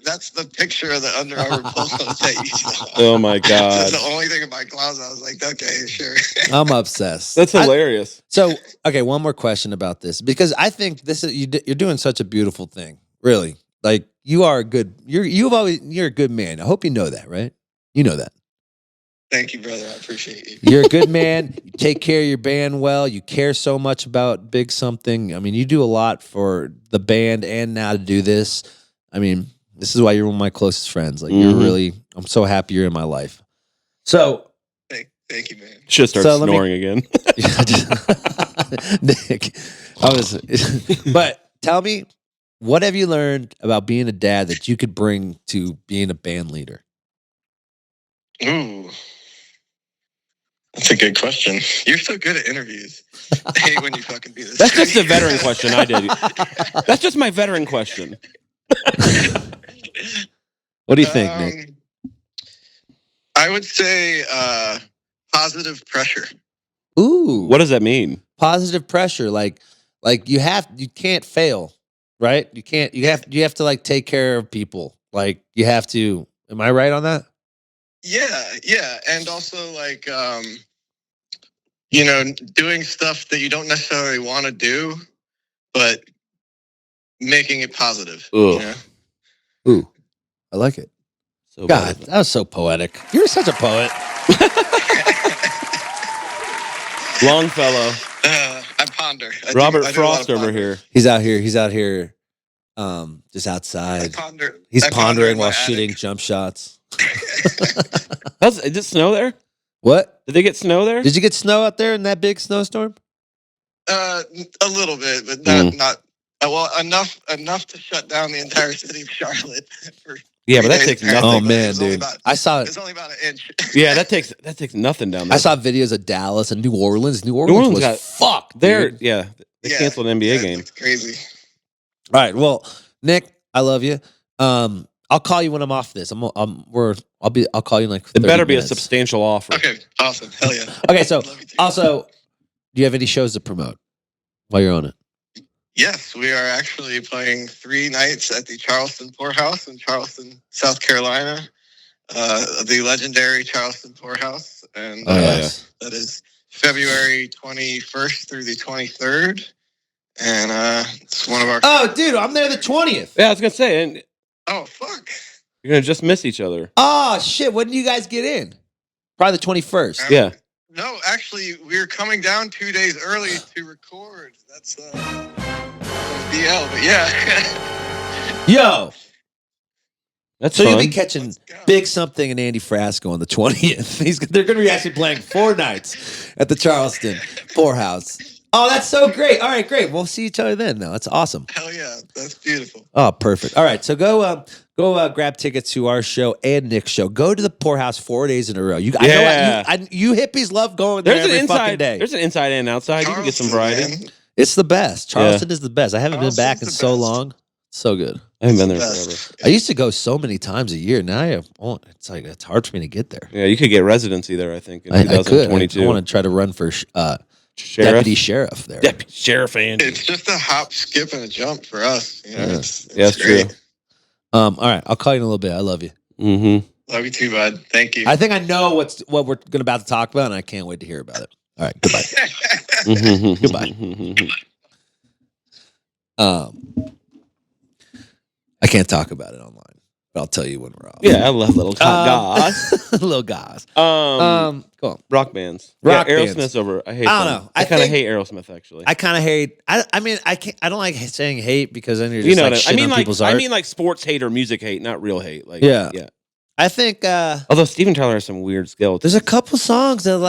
That's the picture of the Under Armour polos that you saw. Oh my God. That's the only thing in my closet. I was like, okay, sure. I'm obsessed. That's hilarious. So, okay, one more question about this, because I think this is you're doing such a beautiful thing. Really, like you are a good. You're a good man. I hope you know that, right? You know that. Thank you, brother. I appreciate you. You're a good man. You take care of your band well. You care so much about Big Something. I mean, you do a lot for the band and now to do this. I mean, this is why you're one of my closest friends. Like, you're really. I'm so happy you're in my life. So. Thank you, man. Should start snoring again. Nick, but tell me, what have you learned about being a dad that you could bring to being a band leader? Ooh, that's a good question. You're so good at interviews. I hate when you fucking do this. That's just a veteran question I did. That's just my veteran question. What do you think, Nick? I would say positive pressure. Ooh, What does that mean? positive pressure? Like you can't fail, right? You have to like take care of people. Like you have to. Am I right on that? Yeah, and also like doing stuff that you don't necessarily want to do, but making it positive. Ugh. You know? Ooh, I like it. So God, bad. that was so poetic. You're such a poet. Longfellow. I ponder. Robert I do a lot of Frost over pondering. here. He's out here, just I outside. ponder. He's I ponder pondering in my while attic. shooting jump shots. Did it snow there? What? Did they get snow there? Did you get snow out there in that big snowstorm? A little bit, but not enough to shut down the entire city of Charlotte. Yeah, but that days, takes apparently. nothing. Oh man, It's only dude! about- I saw It's only about an inch. Yeah, that takes nothing down there. I saw videos of Dallas and New Orleans. New Orleans Orleans was got- fucked. There, dude. yeah, they canceled an NBA game. It's crazy. All right. Well, Nick, I love you. I'll call you when I'm off this. I'll call you in like 30 It better be a minutes. substantial offer. Okay, awesome. Hell yeah. Okay, so Love you too. also, do you have any shows to promote while you're on it? Yes, we are actually playing 3 nights at the Charleston Poorhouse in Charleston, South Carolina. The legendary Charleston Poorhouse. And Oh, yes. that is February 21st through the 23rd. And it's one of our... Oh, dude, I'm there the 20th. Yeah, I was gonna say, and Oh, fuck. you're gonna just miss each other. Oh, shit. When do you guys get in? Probably the 21st. Yeah. No, actually, we're coming down 2 days early to record. That's BL, but yeah. Yo. That's So fun. you'll be catching Let's go. Big Something and Andy Frasco on the 20th. They're going to be actually playing 4 nights at the Charleston Poorhouse. Oh, that's so great. All right, great. We'll see each other then, though. That's awesome. Hell yeah, that's beautiful. Oh, perfect. All right, so go grab tickets to our show and Nick's show. Go to the Poorhouse 4 days in a row. You hippies love going there There's an every fucking inside. day. There's an inside and outside. You can get some Charleston, variety. man. It's the best. Charleston is the best. I haven't been back in Charleston's so the best. long. So good. I haven't been there Best. forever. I used to go so many times a year. Now it's hard for me to get there. Yeah, you could get residency there. I think in I could. 2022. I want to try to run for Sheriff? deputy sheriff there. Deputy Sheriff Andy. It's just a hop, skip, and a jump for us. You know, Yeah. it's That's true. great. All right, I'll call you in a little bit. I love you. Mm-hmm. Love you too, bud. Thank you. I think I know what we're about to talk about, and I can't wait to hear about it. All right, goodbye. Mm-hmm. Goodbye. I can't talk about it online, but I'll tell you when we're off. Yeah, I love little guys. little guys. Go Go on. rock bands. Rock yeah, bands. Aerosmith's over. I hate. I don't them. know. I I kind of think- hate Aerosmith actually. I kind of hate. I mean, I can't. I don't like saying hate because then you're just you know like what shitting on people's art. I mean like sports hate or music hate, not real hate. Like Yeah. yeah. I think Although Steven Tyler has some weird skills. there's a couple songs that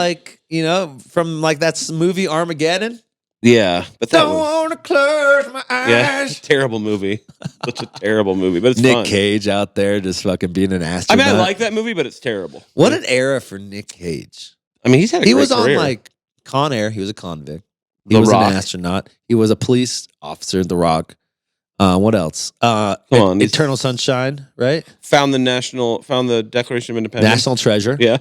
from like that movie Armageddon. Yeah, but that Don't was, want to close my yeah, eyes. terrible movie. Such a terrible movie, but it's Nick fun. Cage out there just fucking being an I astronaut. mean, I like that movie, but it's terrible. What an era for Nick Cage. I mean, he's had a He great was on career. like Con Air. He was a convict. He The was Rock. an astronaut. He was a police officer in The Rock. What else? Come on, these- Eternal Sunshine, right? found the Declaration of Independence. National Treasure. Yeah.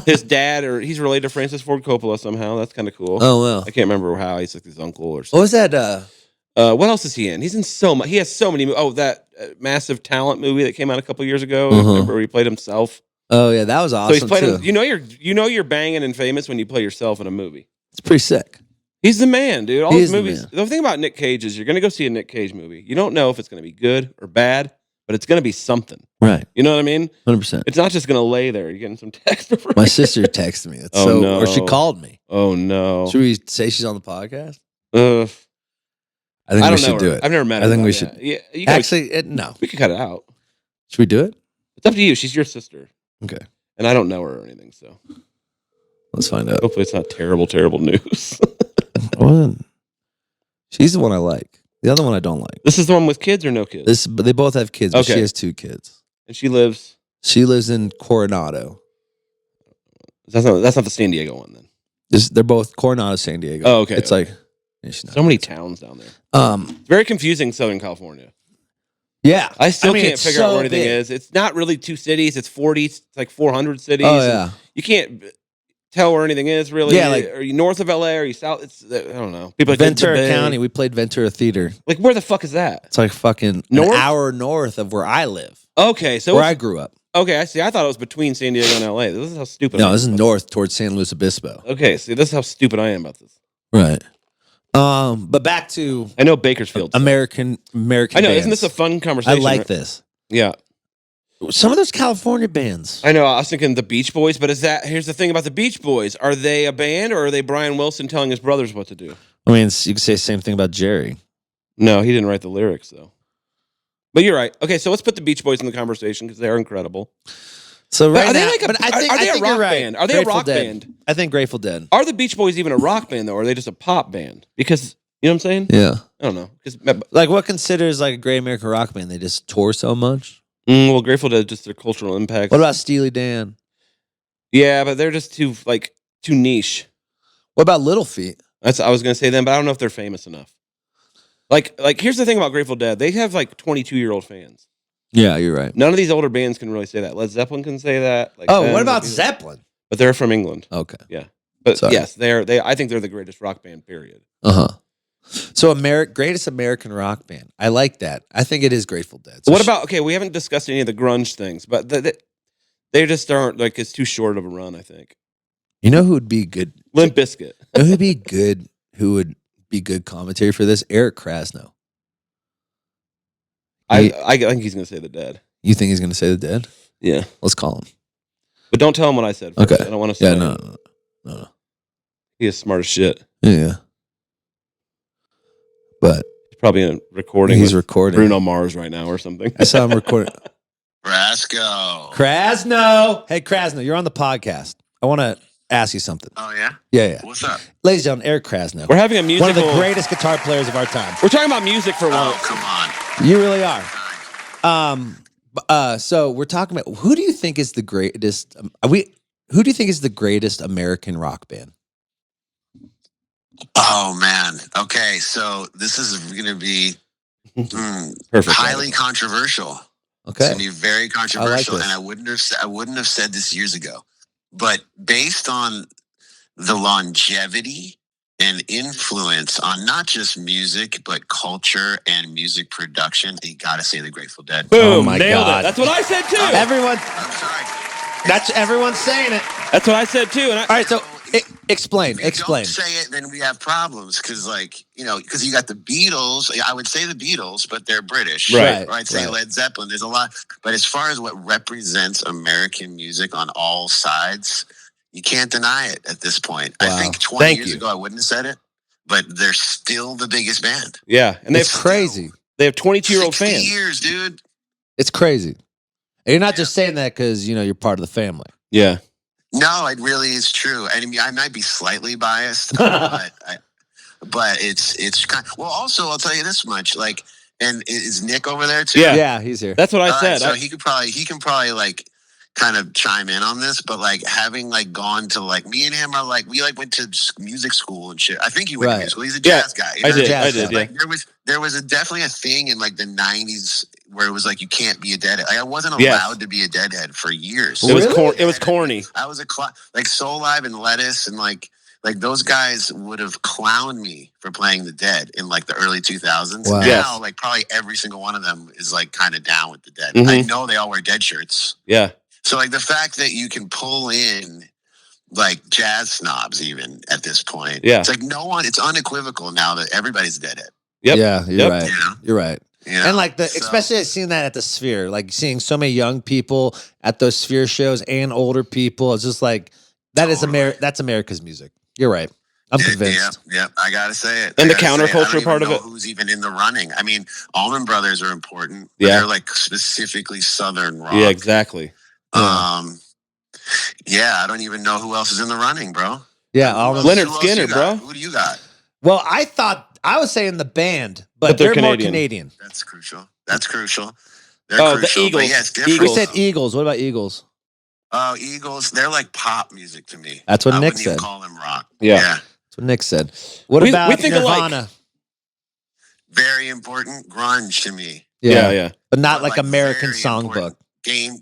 His dad, or he's related to Francis Ford Coppola somehow. That's kind of cool. Oh well. I can't remember how. He's like his uncle or What something. was that? What else is he in? He's in so much. He has so many. Oh, that Massive Talent movie that came out a couple years ago. Remember where he played himself? Oh yeah, that was awesome. So he's played. too. You know you're banging and famous when you play yourself in a movie. It's pretty sick. He's the man, dude. All He his is the movies. man. The thing about Nick Cage is you're going to go see a Nick Cage movie. You don't know if it's going to be good or bad, but it's going to be something. Right. You know what I mean? 100%. It's not just going to lay there. You're getting some text. My sister texted me. It's no. Or she called me. Oh no. Should we say she's on the podcast? I think we don't should know do her. it. I've never met her. I think though, we yeah. should. Yeah, you guys, Actually, no. we could cut it out. Should we do it? It's up to you. She's your sister, Okay. and I don't know her or anything. So Let's find out. hopefully it's not terrible news. Well, she's the one I like. The other one I don't like. This is the one with kids or no kids? But they both have kids, but Okay. she has 2 kids. And she lives. She lives in Coronado. That's not the San Diego one then. They're both Coronado, San Diego. Oh, okay, It's okay. like she's not. So many towns down there. It's very confusing, Southern California. Yeah. I still mean, can't it's figure out so where anything big. is. It's not really 2 cities. It's 40. It's like 400 cities. Oh and yeah. You can't tell where anything is really. Yeah, like- are you north of LA? Are you south? It's I don't know. People Ventura Bay. County. We played Ventura Theater. Like where the fuck is that? It's like fucking North? an hour north of where I live, Okay, so where I grew up. okay, I see. I thought it was between San Diego and LA. This is how stupid. I No, am this is about north towards San Luis Obispo. Okay, see, this is how stupid I am about this. Right. But back to I know Bakersfield. American. I know. bands. Isn't this a fun I conversation? like right? this. Yeah, Some of those California bands. I know. I was thinking the Beach Boys, but here's the thing about the Beach Boys: are they a band or are they Brian Wilson telling his brothers what to do? I mean, you could say the same thing about Jerry. No, he didn't write the lyrics though. But you're right. Okay, so let's put the Beach Boys in the conversation because they're incredible. So right Are they now, like a- but I think, are they I a think rock you're right. band? Are they a Grateful rock Dead. band? I think Grateful Dead. Are the Beach Boys even a rock band though, or are they just a pop band? Because you know what I'm saying? Yeah. I don't know. Because Like what considers like a great American rock band? They just tour so much. well, Grateful Dead just their cultural impact. What about Steely Dan? Yeah, but they're just too niche. What about Little Feat? I was gonna say them, but I don't know if they're famous enough. Like here's the thing about Grateful Dead. They have like 22-year-old fans. Yeah, you're right. None of these older bands can really say that. Led Zeppelin can say that. Like Oh, them, what about like, Zeppelin? But they're from England. Okay. Yeah. But Sorry. yes, I think they're the greatest rock band, period. Uh-huh. So greatest American rock band. I like that. I think it is Grateful Dead. So What about, okay, we haven't discussed any of the grunge things, but they just aren't, like, it's too short of a run, I think. you know who would be good? Limp Bizkit. You know who'd be good? Who would be good commentary for this? Eric Krasno. I think he's going to say the Dead. You think he's going to say the Dead? Yeah. Let's call him. But don't tell him what I said first. Okay. I don't want to say Yeah, it. no. He is smart as shit. Yeah. But He's probably recording he's with recording. Bruno Mars right now or something. I saw him recording. Frasco. Krasno. Hey, Krasno, you're on the podcast. I want to ask you something. Oh yeah. Yeah. What's up? Ladies and gentlemen, Eric Krasno. We're having a One musical. of the greatest guitar players of our time. We're talking about music for Oh once. come on. You really are. So we're talking about who do you think is the greatest? Who do you think is the greatest American rock band? Oh man. Okay, so this is going to be Perfect. highly controversial. It's Okay. going to be very controversial, this. and I wouldn't have said this years ago. But based on the longevity and influence on not just music but culture and music production, you got to say the Grateful Dead. Boom. Oh my nailed God. it. That's what I said too. Everyone, I'm sorry. everyone's saying it. That's what I said too. And All right, so explain. If you don't say it, then we have problems because, because you got the Beatles. I would say the Beatles, but they're British, Right, Or I'd say right. Led Zeppelin. There's a lot, but as far as what represents American music on all sides, you can't deny it at this point. Wow. I think 20 Thank years you. ago I wouldn't have said it, but they're still the biggest band. yeah, and It's crazy. they have 22-year-old 60 fans. years, dude. It's crazy. And you're not just saying that because you're part of the family. Yeah. No, it really is true. I mean, I might be slightly biased, but it's kind. Well, also, I'll tell you this much. And is Nick over there too? Yeah. Yeah, he's here. That's what I All right, said. so he can probably kind of chime in on this, but having gone to me and him are we went to music school and shit. I think he went to Right. music school. He's a Yeah, jazz guy. I did. jazz I did. guy. Yeah. There was definitely a thing in the 90s where it was you can't be a deadhead. I wasn't Yes. allowed to be a deadhead for years. It was Really? it was corny. I was Soul Live and Lettuce and Like those guys would have clowned me for playing the Dead in like the early 2000s. Wow. Now, Yes. like probably every single one of them is like kind of down with the Dead. Mhm. I know they all wear Dead shirts. Yeah. So like the fact that you can pull in like jazz snobs even at this point. Yeah. It's like no one, it's unequivocal now that everybody's a Deadhead. Yep. Yeah, you're Yep. right. You know? You're right. You know? And like So- especially seeing that at the Sphere, like seeing so many young people at those Sphere shows and older people, it's just like that's America's music. You're right. I'm convinced. Yeah, I gotta say it. And I the gotta say it. I don't counterculture even part of know it. Who's even in the running? I mean, Allman Brothers are important. But Yeah. they're like specifically Southern rock. Yeah, exactly. Yeah, I don't even know who else is in the running, bro. Yeah, Leonard Who else Skinner, you got? bro. Who do you got? Well, I was saying the band, but they're they're more Canadian. Canadian. That's crucial. They're Oh, the crucial. Eagles. But yeah, it's different. We Eagles. said Eagles. What about Eagles? Oh, Eagles. They're like pop music to me. That's what I Nick wouldn't even said. call them rock. Yeah. That's what Nick said. What We about think Nirvana? alike. Very important. Grunge to me. Yeah. But not But, like like, American very songbook. important.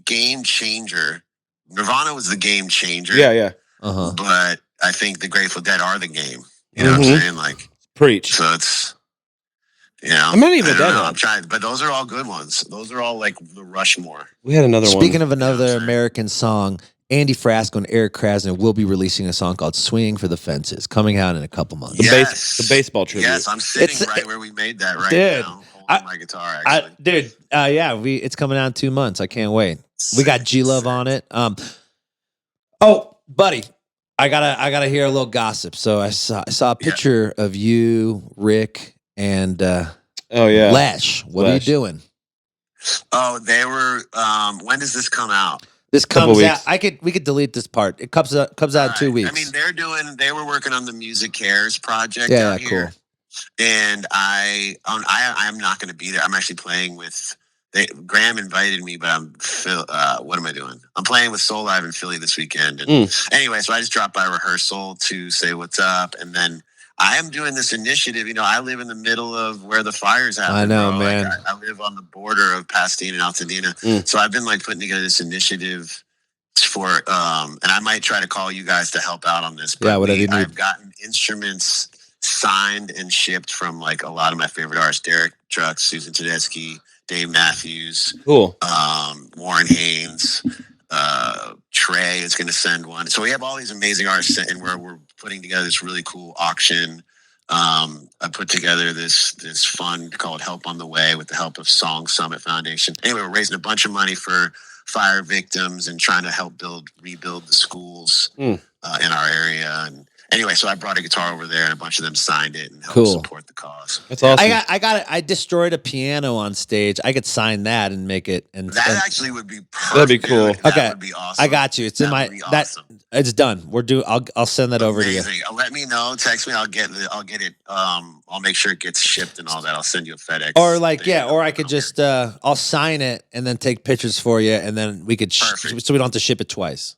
Game changer. Nirvana was the game changer. Yeah. Uh-huh. But I think the Grateful Dead are the game. You know what Mhm. I'm saying? Like, Preach. so it's, you know. I'm not even I a don't know. Deadhead. I'm trying, but those are all good ones. Those are all like the Rushmore. We had another Speaking one. of another Yeah, I'm sorry. American song, Andy Frasco and Eric Krasner will be releasing a song called "Swinging for the Fences," coming out in a couple months. The baseball tribute. Yes, I'm sitting It's- right where we made that right Dude, now. Holding my guitar, actually. Dude, it's coming out in 2 months. I can't wait. We got G Love on it. Oh, buddy, I gotta hear a little gossip. So I saw a picture of you, Rick, and Oh yeah. Lash. What are you Lash. doing? Oh, they were. When does this come out? This Couple comes out. weeks. We could delete this part. It comes out in 2 Alright. weeks. I mean, they were working on the Music Cares project Yeah, out here. And I'm not going to be there. I'm actually playing with. Graham invited me, but what am I doing? I'm playing with Soul Live in Philly this weekend. And anyway, so I just dropped by rehearsal to say what's up, and then I am doing this initiative. You know, I live in the middle of where the fires happen. I know, bro. man. Like, I live on the border of Pasadena and Altadena, so I've been like putting together this initiative for, and I might try to call you guys to help out on this. But Yeah, whatever you need. I've gotten instruments signed and shipped from like a lot of my favorite artists: Derek Trucks, Susan Tedeschi, Dave Matthews, Cool. Warren Haynes, Trey is going to send one. So we have all these amazing artists, and we're putting together this really cool auction. I put together this fund called Help on the Way with the help of Song Summit Foundation. Anyway, we're raising a bunch of money for fire victims and trying to help rebuild the schools in our area. And anyway, so I brought a guitar over there, and a bunch of them signed it and helped Cool. support the cause. That's awesome. I got it. I destroyed a piano on stage. I could sign that and make it. And That actually would be perfect. That'd be cool. Dude. That Okay. would be awesome. I got you. It's in That my would be awesome. It's done. I'll send that over to you. Amazing. Let me know. Text me. I'll get it. I'll make sure it gets shipped and all that. I'll send you a FedEx. Or like, thing. or I could just I'll sign it and then take pictures for you, and then we could Perfect. so we don't have to ship it twice.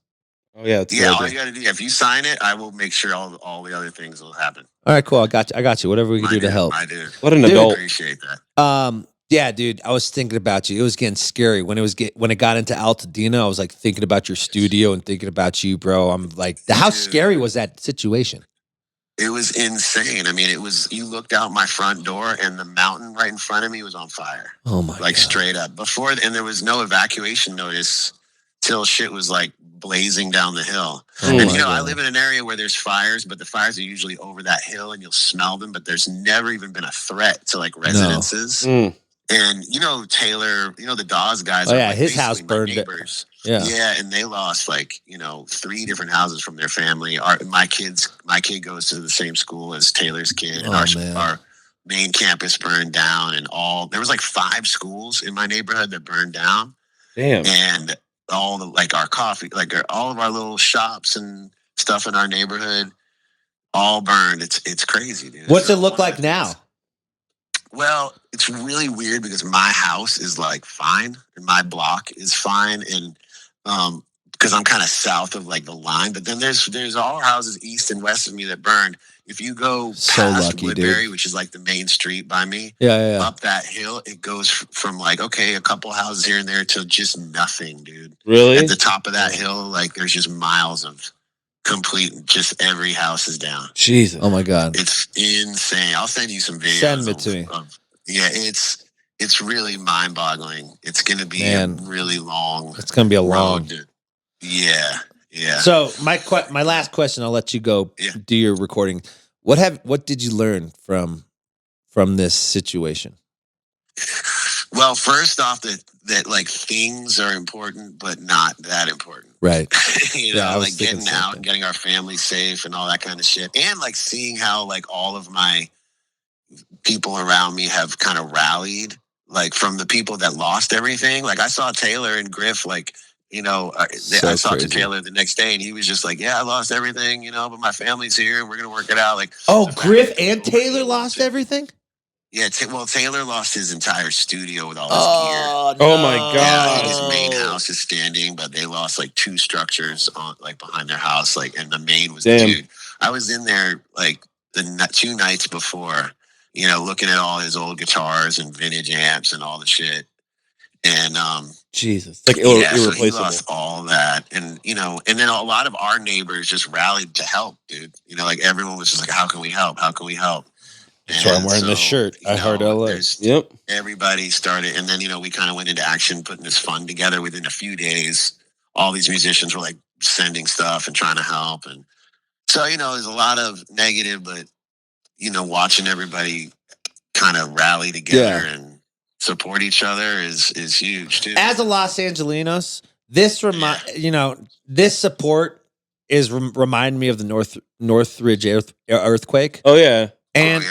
Oh yeah. That's a Yeah, good all idea. you got to do. If you sign it, I will make sure all the other things will happen. All right, cool. I got you. Whatever we can do to help. I do. What an Dude. adult. Appreciate that. Yeah, dude, I was thinking about you. It was getting scary when it got into Altadena. I was like thinking about your studio and thinking about you, bro. I'm like, how Dude. scary was that situation? It was insane. I mean, you looked out my front door and the mountain right in front of me was on fire. Oh my Like god! straight up. And there was no evacuation notice till shit was like blazing down the hill. Oh And my I God. live in an area where there's fires, but the fires are usually over that hill and you'll smell them, but there's never even been a threat to like residences. And Taylor, the Dawes guys. Oh, are, yeah, like, his house basically my burned it. neighbors. Yeah. Yeah, and they lost 3 different houses from their family. My kid goes to the same school as Taylor's kid, and Oh, man. our main campus burned down, and there was 5 schools in my neighborhood that burned down, Damn. and all the our coffee, all of our little shops and stuff in our neighborhood, all burned. It's crazy, dude. What's So it look one like of the now? things- Well, it's really weird because my house is fine and my block is fine, and because I'm kind of south of the line, but then there's all houses east and west of me that burned. If you go So past lucky, Woodbury, dude. which is the main street by me, Yeah. up that hill, it goes from a couple houses here and there to just nothing, dude. Really? At the top of that hill, there's just miles of just every house is down. Jesus. Oh my God. It's insane. I'll send you some videos. Send it to me. Yeah, it's really mind boggling. It's going to be Man. a really long. It's going to be a long. road. Yeah. So my last question, I'll let you go do your recording. What did you learn from this situation? Well, first off, that like things are important, but not that important. Right. Like getting out and getting our family safe and all that kind of shit. And like seeing how like all of my people around me have kind of rallied, like from the people that lost everything. Like I saw Taylor and Griff, like, I talked to Taylor the next day and he was just like, yeah, I lost everything, but my family's here and we're going to work it out. Like, Griff and Taylor lost everything? Yeah, Taylor lost his entire studio with all his gear. Oh my God! Yeah, like his main house is standing, but they lost like 2 structures on like behind their house. Like, and the main was dude. I was in there like the 2 nights before, looking at all his old guitars and vintage amps and all the shit. And Jesus, like irreplaceable. So he lost all that, and and then a lot of our neighbors just rallied to help, dude. Like everyone was just like, "How can we help? How can we help?" That's why I'm wearing this shirt. I heard LA. Yep. Everybody started, and then we kind of went into action, putting this fund together. Within a few days, all these musicians were like sending stuff and trying to help, and so there's a lot of negative, but watching everybody kind of rally together and support each other is huge too. As a Los Angelinos, this this support is remind me of the Northridge earthquake. Oh yeah. And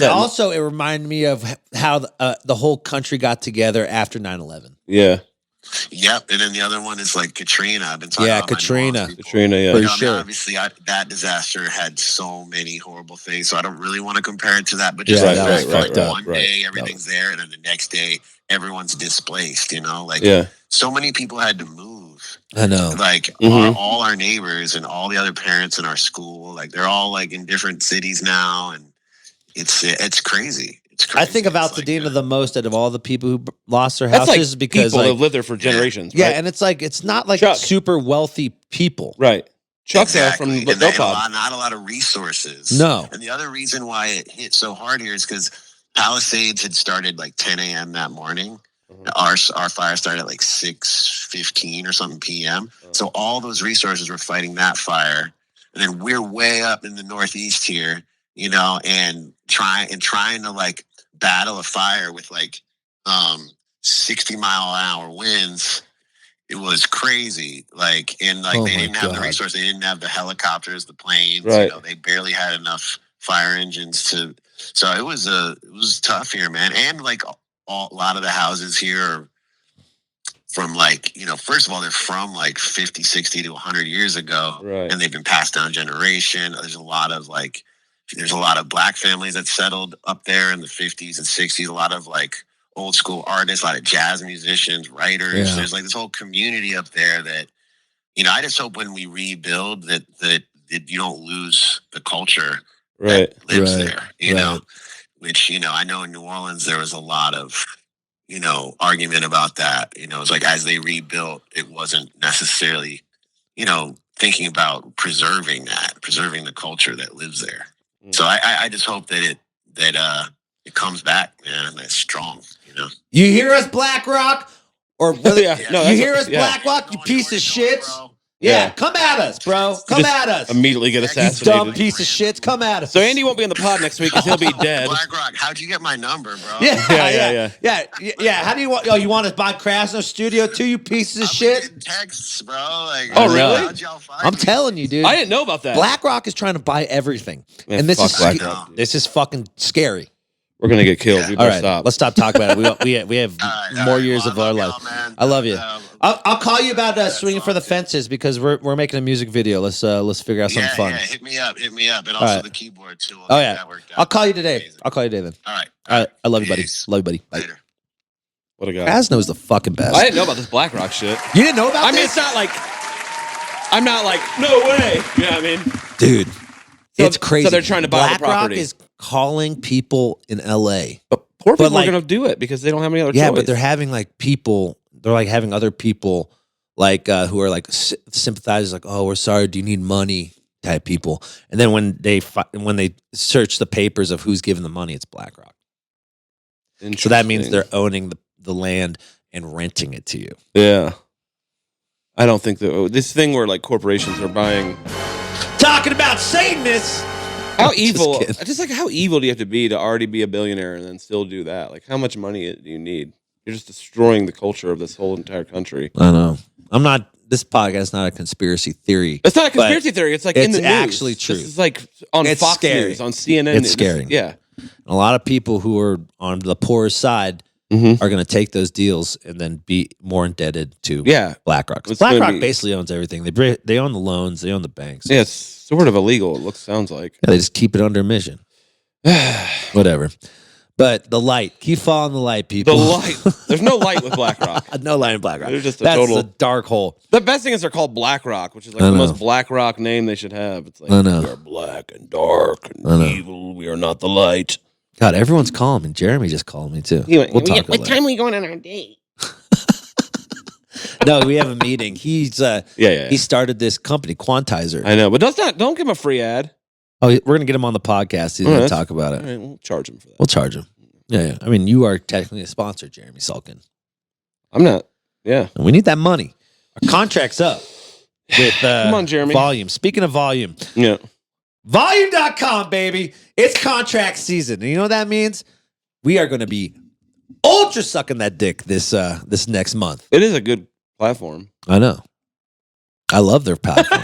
also it reminded me of how the whole country got together after 9/11. Yeah. Yep. And then the other one is like Katrina. I've been talking about Katrina. Yeah. For sure. Obviously, that disaster had so many horrible things, so I don't really want to compare it to that. But just one day, everything's there, and then the next day, everyone's displaced. So many people had to move. I know. Like all our neighbors and all the other parents in our school, like they're all like in different cities now, and it's crazy. It's crazy. I think of Altadena the most out of all the people who lost their houses because people have lived there for generations. Yeah, right? and it's not like super wealthy people. Right. Chuck's from not a lot of resources. No. And the other reason why it hit so hard here is because Palisades had started like 10 a.m. that morning. Our fire started at like 6:15 or something p.m. So all those resources were fighting that fire. And then we're way up in the Northeast here, and trying to like battle a fire with like 60-mile-an-hour winds. It was crazy. Like, and like they didn't have the resources. They didn't have the helicopters, the planes. Right. They barely had enough fire engines to. So it was tough here, man. And like a lot of the houses here are from like, first of all, they're from like 50, 60 to 100 years ago. Right. And they've been passed down generation. There's a lot of black families that settled up there in the 50s and 60s. A lot of like old school artists, a lot of jazz musicians, writers. Yeah. There's like this whole community up there that, I just hope when we rebuild that you don't lose the culture that lives there, know, which, I know in New Orleans, there was a lot of, argument about that. It was like, as they rebuilt, it wasn't necessarily, thinking about preserving the culture that lives there. So I just hope that it comes back, man, and it's strong, You hear us, Black Rock? Or you hear us, Black Rock, you piece of shit? Yeah, come at us, bro. Come at us. Immediately get assassinated. You dumb piece of shit. Come at us. So Andy won't be on the pod next week because he'll be dead. Black Rock, how'd you get my number, bro? Yeah. How do you want? Oh, you want us Bob Krasno studio too? You pieces of shit. Texts, bro. Like, oh, really? How'd y'all find I'm me? telling you, dude. I didn't know about that. Black Rock is trying to buy everything, and this is fucking scary. We're gonna get killed. We All right, stop. let's stop talking about it. We have more years of our life. I love you. I'll call you about swinging for the fences because we're making a music video. Let's figure out something fun. Yeah, hit me up, and also the keyboard too. I'll call you today. I'll call you today then. All right. I love you, buddy. Love you, buddy. Bye. Later. What a guy. Krasno's the fucking best. I didn't know about this Black Rock shit. You didn't know about this? I mean, it's not like I'm not like no way. You know what I mean, dude? It's crazy. So they're trying to buy Black the property. Rock is calling people in L.A. But poor people are going to do it because they don't have any other choice. Yeah, but they're having like people. They're like having other people like who are like sympathizers, like, oh, we're sorry, do you need money type people. And then when they search the papers of who's giving the money, it's BlackRock. So that means they're owning the land and renting it to you. Yeah. I don't think this thing where like corporations are buying. Talking about Satanists. How evil? Just like how evil do you have to be to already be a billionaire and then still do that? Like how much money do you need? You're just destroying the culture of this whole entire country. I know. I'm not. This podcast is not a conspiracy theory. It's not a conspiracy theory. It's like in the news. It's actually true. This is like on Fox scary. News, on CNN. It's scary. Yeah. A lot of people who are on the poorest side are going to take those deals and then be more indebted to BlackRock. BlackRock basically owns everything. They own the loans. They own the banks. Yeah, it's sort of illegal. Sounds like. Yeah, they just keep it under mission. Whatever. But the light. Keep following the light, people. The light. There's no light with BlackRock. No light in BlackRock. They're just That's total a dark hole. The best thing is they're called BlackRock, which is like the most BlackRock name they should have. It's like we are black and dark and evil. We are not the light. God, everyone's calling me. Jeremy just called me too. We'll talk what time are we going on our date? No, we have a meeting. He started this company, Quantizer. I know, but don't give him a free ad. Oh, we're gonna get him on the podcast. He's gonna talk about it. All right, we'll charge him for that. We'll charge him. Yeah. I mean, you are technically a sponsor, Jeremy Sulkin. I'm not. Yeah. And we need that money. Our contract's up with come on, Jeremy. Volume. Speaking of volume. Yeah. Volume.com, baby. It's contract season. And you know what that means? We are going to be ultra sucking that dick this next month. It is a good platform. I know. I love their platform.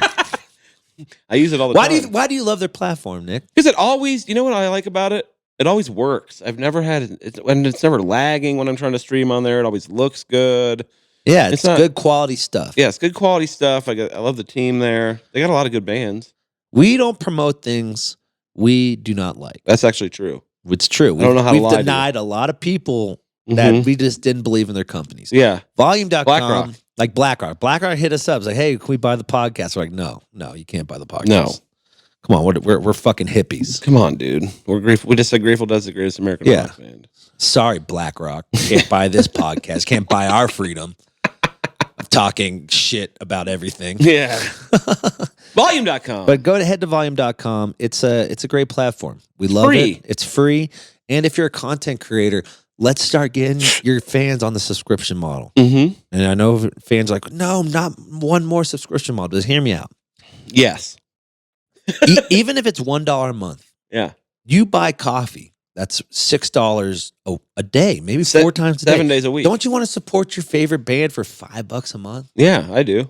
I use it all the time. Why do you love their platform, Nick? Because it always, you know what I like about it? It always works. I've never had it, and it's never lagging when I'm trying to stream on there. It always looks good. Yeah, it's good quality stuff. Yeah, it's good quality stuff. I love the team there. They got a lot of good bands. We don't promote things we do not like. That's actually true. It's true. I don't know how to lie. We've denied a lot of people that we just didn't believe in their companies. Yeah. Volume.com. BlackRock. Like BlackRock. BlackRock hit us up. It's like, hey, can we buy the podcast? We're like, no, you can't buy the podcast. No. Come on, we're fucking hippies. Come on, dude. We're grateful. We just said Grateful Dead's the greatest American rock band. Sorry, BlackRock. Can't buy this podcast. Can't buy our freedom of talking shit about everything. Yeah. Volume.com. But go ahead to volume.com. It's a great platform. We love it. It's free. And if you're a content creator, let's start getting your fans on the subscription model. And I know fans are like, no, not one more subscription model. Just hear me out. Yes. Even if it's $1 a month. Yeah. You buy coffee. That's $6 a day, maybe 4 times a day. 7 days a week. Don't you want to support your favorite band for $5 a month? Yeah, I do.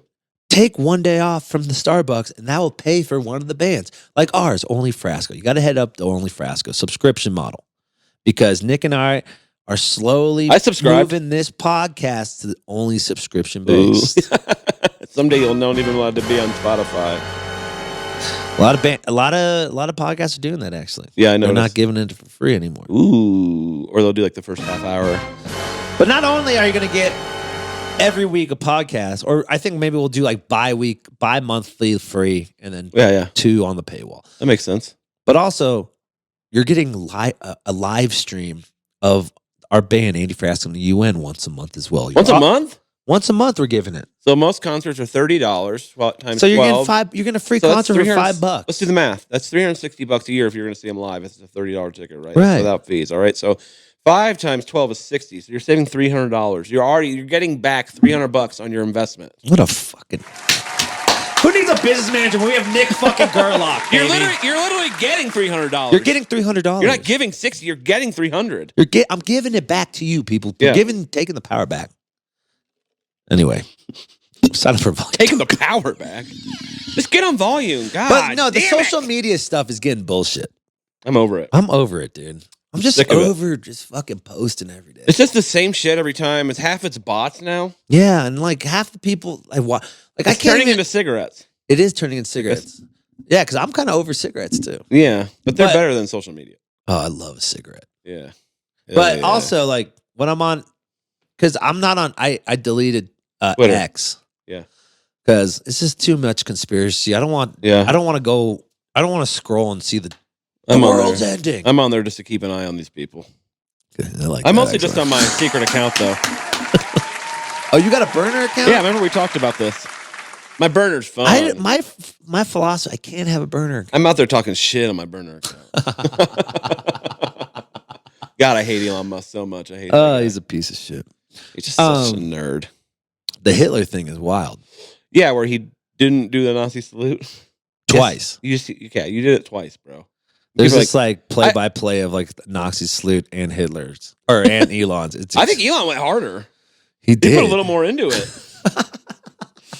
Take one day off from the Starbucks, and that will pay for one of the bands. Like ours, Only Frasco. You got to head up to Only Frasco subscription model, because Nick and I are slowly moving this podcast to only subscription based. Someday you'll not even allowed to be on Spotify. A lot of podcasts are doing that, actually. Yeah, I know. They're not giving it for free anymore. Ooh, or they'll do like the first half hour. But not only are you going to get every week a podcast, or I think maybe we'll do like bi-monthly free, and then 2 on the paywall. That makes sense. But also, you're getting a live stream of our band, Andy Frasco and the UN, once a month as well. Once a month? Once a month, we're giving it. So most concerts are $30 times 12. So you're getting a free concert for $5. Let's do the math. That's $360 a year if you're going to see them live. It's a $30 ticket, right? Right. That's without fees. All right. So 5 times 12 is 60. So you're saving $300. You're getting back $300 on your investment. What a fucking. Who needs a business manager when we have Nick fucking Gerlach? You're literally getting $300. You're getting $300. You're not giving 60. You're getting $300. I'm giving it back to you, people. Yeah. Taking the power back. Anyway, sign up for Volume. Taking the power back. Just get on Volume. God. But no, the social media stuff is getting bullshit. I'm over it. I'm over it, dude. I'm just over just fucking posting every day. It's just the same shit every time. It's bots now. Yeah, and like half the people it's turning into cigarettes. It is turning into cigarettes. Yeah, because I'm kind of over cigarettes too. Yeah, but they're better than social media. Oh, I love a cigarette. Yeah. But also, like, when I'm on, because I'm not on, I deleted X. Yeah. Because it's just too much conspiracy. I don't want to scroll and see the world's ending. I'm on there just to keep an eye on these people. I'm mostly just on my secret account, though. Oh, you got a burner account? Yeah, remember we talked about this. My burner's fun. My philosophy, I can't have a burner account. I'm out there talking shit on my burner account. God, I hate Elon Musk so much. I hate that guy. He's a piece of shit. He's just such a nerd. The Hitler thing is wild. Yeah, where he didn't do the Nazi salute. Twice. Yes, you did it twice, bro. There's People this like play-by-play of like Nazi salute and Hitler's and Elon's. I think Elon went harder. He He did put a little more into it.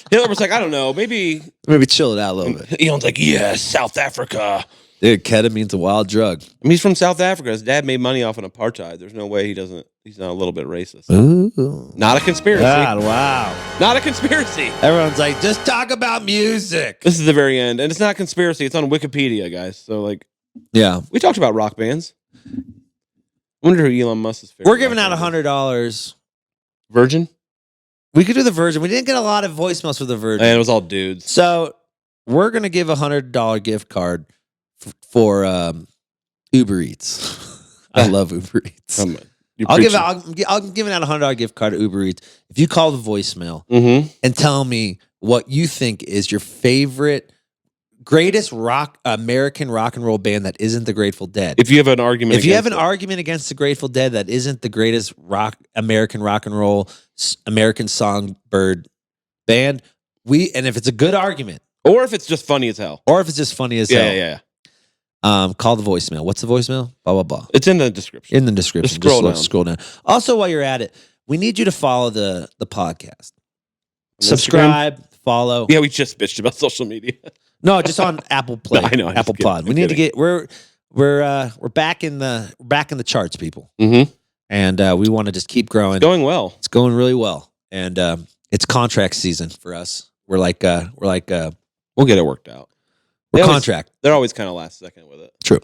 Hitler was like, I don't know, maybe chill it out a little bit. Elon's like, yes, South Africa. Dude, ketamine's a wild drug. I mean, he's from South Africa. His dad made money off an apartheid. There's no way he's not a little bit racist. Ooh. Not a conspiracy. God, wow. Not a conspiracy. Everyone's like, just talk about music. This is the very end. And it's not a conspiracy. It's on Wikipedia, guys. So, like, Yeah. we talked about rock bands. I wonder who Elon Musk's favorite. We're giving out rock band is. $100. Virgin? We could do the Virgin. We didn't get a lot of voicemails for the Virgin. And it was all dudes. So we're going to give $100 gift card for Uber Eats. I love Uber Eats. Come on. I'm giving out a $100 gift card to Uber Eats. If you call the voicemail Mm-hmm. and tell me what you think is your favorite, greatest American rock and roll band that isn't the Grateful Dead. If you have an argument, If you have an against argument against the Grateful Dead that isn't the greatest American rock and roll, American songbird band, and if it's a good argument, it, or if it's just funny as hell, or if it's just funny as hell, yeah. call the voicemail. What's the voicemail? Blah blah blah. It's in the description. In the description. Just scroll down. Scroll down. Also, while you're at it, we need you to follow the podcast. On Subscribe, follow. Yeah, we just bitched about social media. No, just on Apple Play. No, I know, I'm Apple just kidding. Pod. We I'm need to kidding. get we're back in the charts, people, Mm-hmm. and we want to just keep growing. It's going well. It's going really well, and it's contract season for us. We're like We'll get it worked out. we're They always- contract. They're always kind of last second with it. True.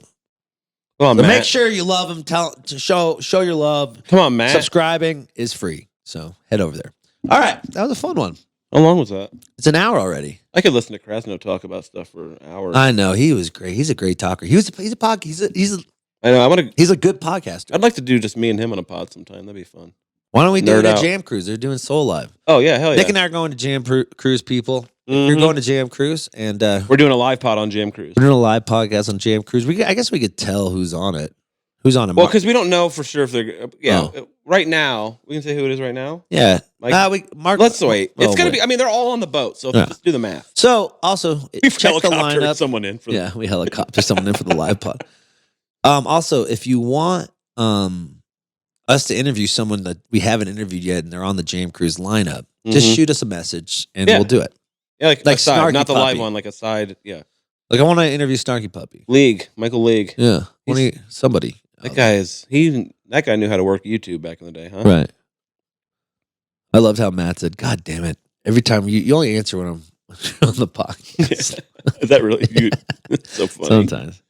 Come on, But Matt. make sure you love them. Show your love. Come on, Matt. Subscribing is free, so head over there. All right, that was a fun one. How long was that? It's an hour already. I could listen to Krasno talk about stuff for an hour. I know he was great. He's a great talker. He's a I know. he's a good podcaster. I'd like to do just me and him on a pod sometime. That'd be fun. Why don't we do Nerd it at out. Jam Cruise? They're doing Soul Live. Oh yeah, hell yeah. Nick and I are going to Jam Cruise, people. You're Mhm. going to Jam Cruise, and We're doing a live pod on Jam Cruise. we're doing a live podcast on Jam Cruise. I guess we could tell who's on it. Who's on it? Well, because we don't know for sure if they're. Yeah, Oh. right now we can say who it is right now. yeah. Like, Mark. Let's wait. Oh, It's gonna wait. be. I mean, they're all on the boat, so Yeah. let's do the math. So also We've check the helicoptered lineup. someone in for Yeah, we helicopter someone in for the live pod. Also, if you want us to interview someone that we haven't interviewed yet and they're on the Jam Cruise lineup, just Mhm. shoot us a message and Yeah. we'll do it. Yeah, like Like a side, Snarky not the live Puppy. one, like a side. Yeah, Like I want to interview Snarky Puppy. Michael League. Yeah, somebody. That guy knew how to work YouTube back in the day, huh? Right. I loved how Matt said, "God damn it!" Every time you only answer when I'm on the podcast. Is that really you? It's so funny. Sometimes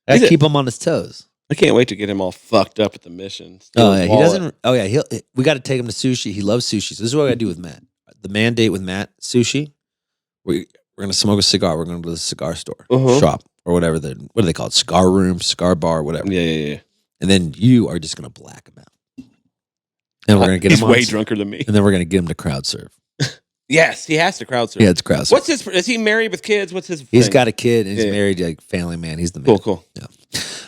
I He's a- keep him on his toes. I can't wait to get him all fucked up at the mission. Steal Oh his yeah, he wallet. doesn't. Oh yeah, we got to take him to sushi. He loves sushi. So this is what I got to do with Matt. The mandate with Matt sushi. We're gonna smoke a cigar. We're gonna go to the cigar store, Uh-huh. shop, or whatever. What do they call it? Cigar room, cigar bar, whatever. Yeah. And then you are just gonna black him out. And we're gonna get He's him on, way drunker than me. and then we're gonna get him to crowd serve. Yes, he has to crowd serve. Yeah, it's crowd serve. What's his? Is he married with kids? What's his? He's thing? got a kid and he's Yeah. married, like family man. He's the man. Cool.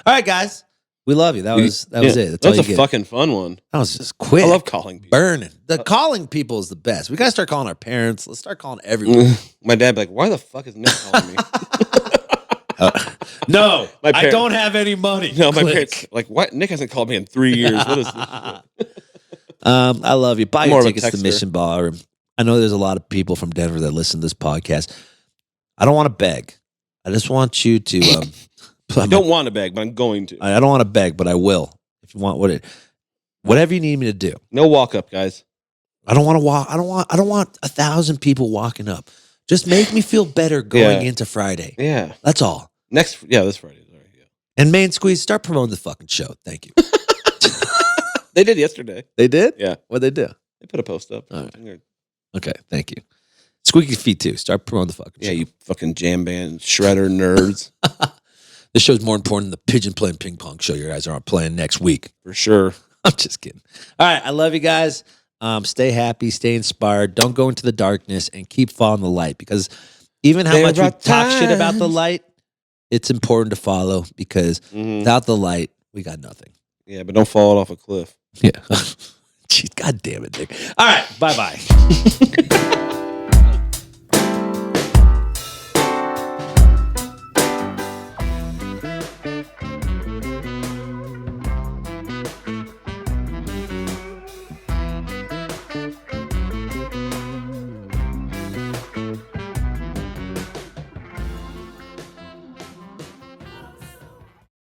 All right, guys, we love you. That was it. That's all That's you a get. fucking fun one. That was just quick. I love calling people. burning. The calling people is the best. We gotta start calling our parents. Let's start calling everyone. My dad be like, "Why the fuck is Nick calling me?" No, My I parents- don't have any money. No, my Click. parents like, "What? Nick hasn't called me in 3 years. What is this?" I love you. Buy More your of a tickets to texter. Mission Ballroom. I know there's a lot of people from Denver that listen to this podcast. I don't want to beg. I just want you to. I don't want to beg, but I'm going to. I don't want to beg, but I will. If you want whatever you need me to do. No walk up, guys. I don't want to walk. I don't want 1,000 people walking up. Just make me feel better going Yeah. into Friday. Yeah. That's all. This Friday. Sorry. Yeah. And Main Squeeze, start promoting the fucking show. Thank you. They did yesterday. They did? Yeah. What'd they do? They put a post up. All right. Okay, thank you. Squeaky Feet too. Start promoting the fucking show. Yeah, you fucking jam band shredder nerds. This show's more important than the pigeon playing ping pong show you guys are playing next week. For sure. I'm just kidding. All right, I love you guys. Stay happy, stay inspired. Don't go into the darkness and keep following the light, because even how There much we are talk shit about the times- light, it's important to follow, because without the light, we got nothing. Yeah, but don't fall off a cliff. Yeah. Jeez, God damn it, Nick. All right. Bye-bye.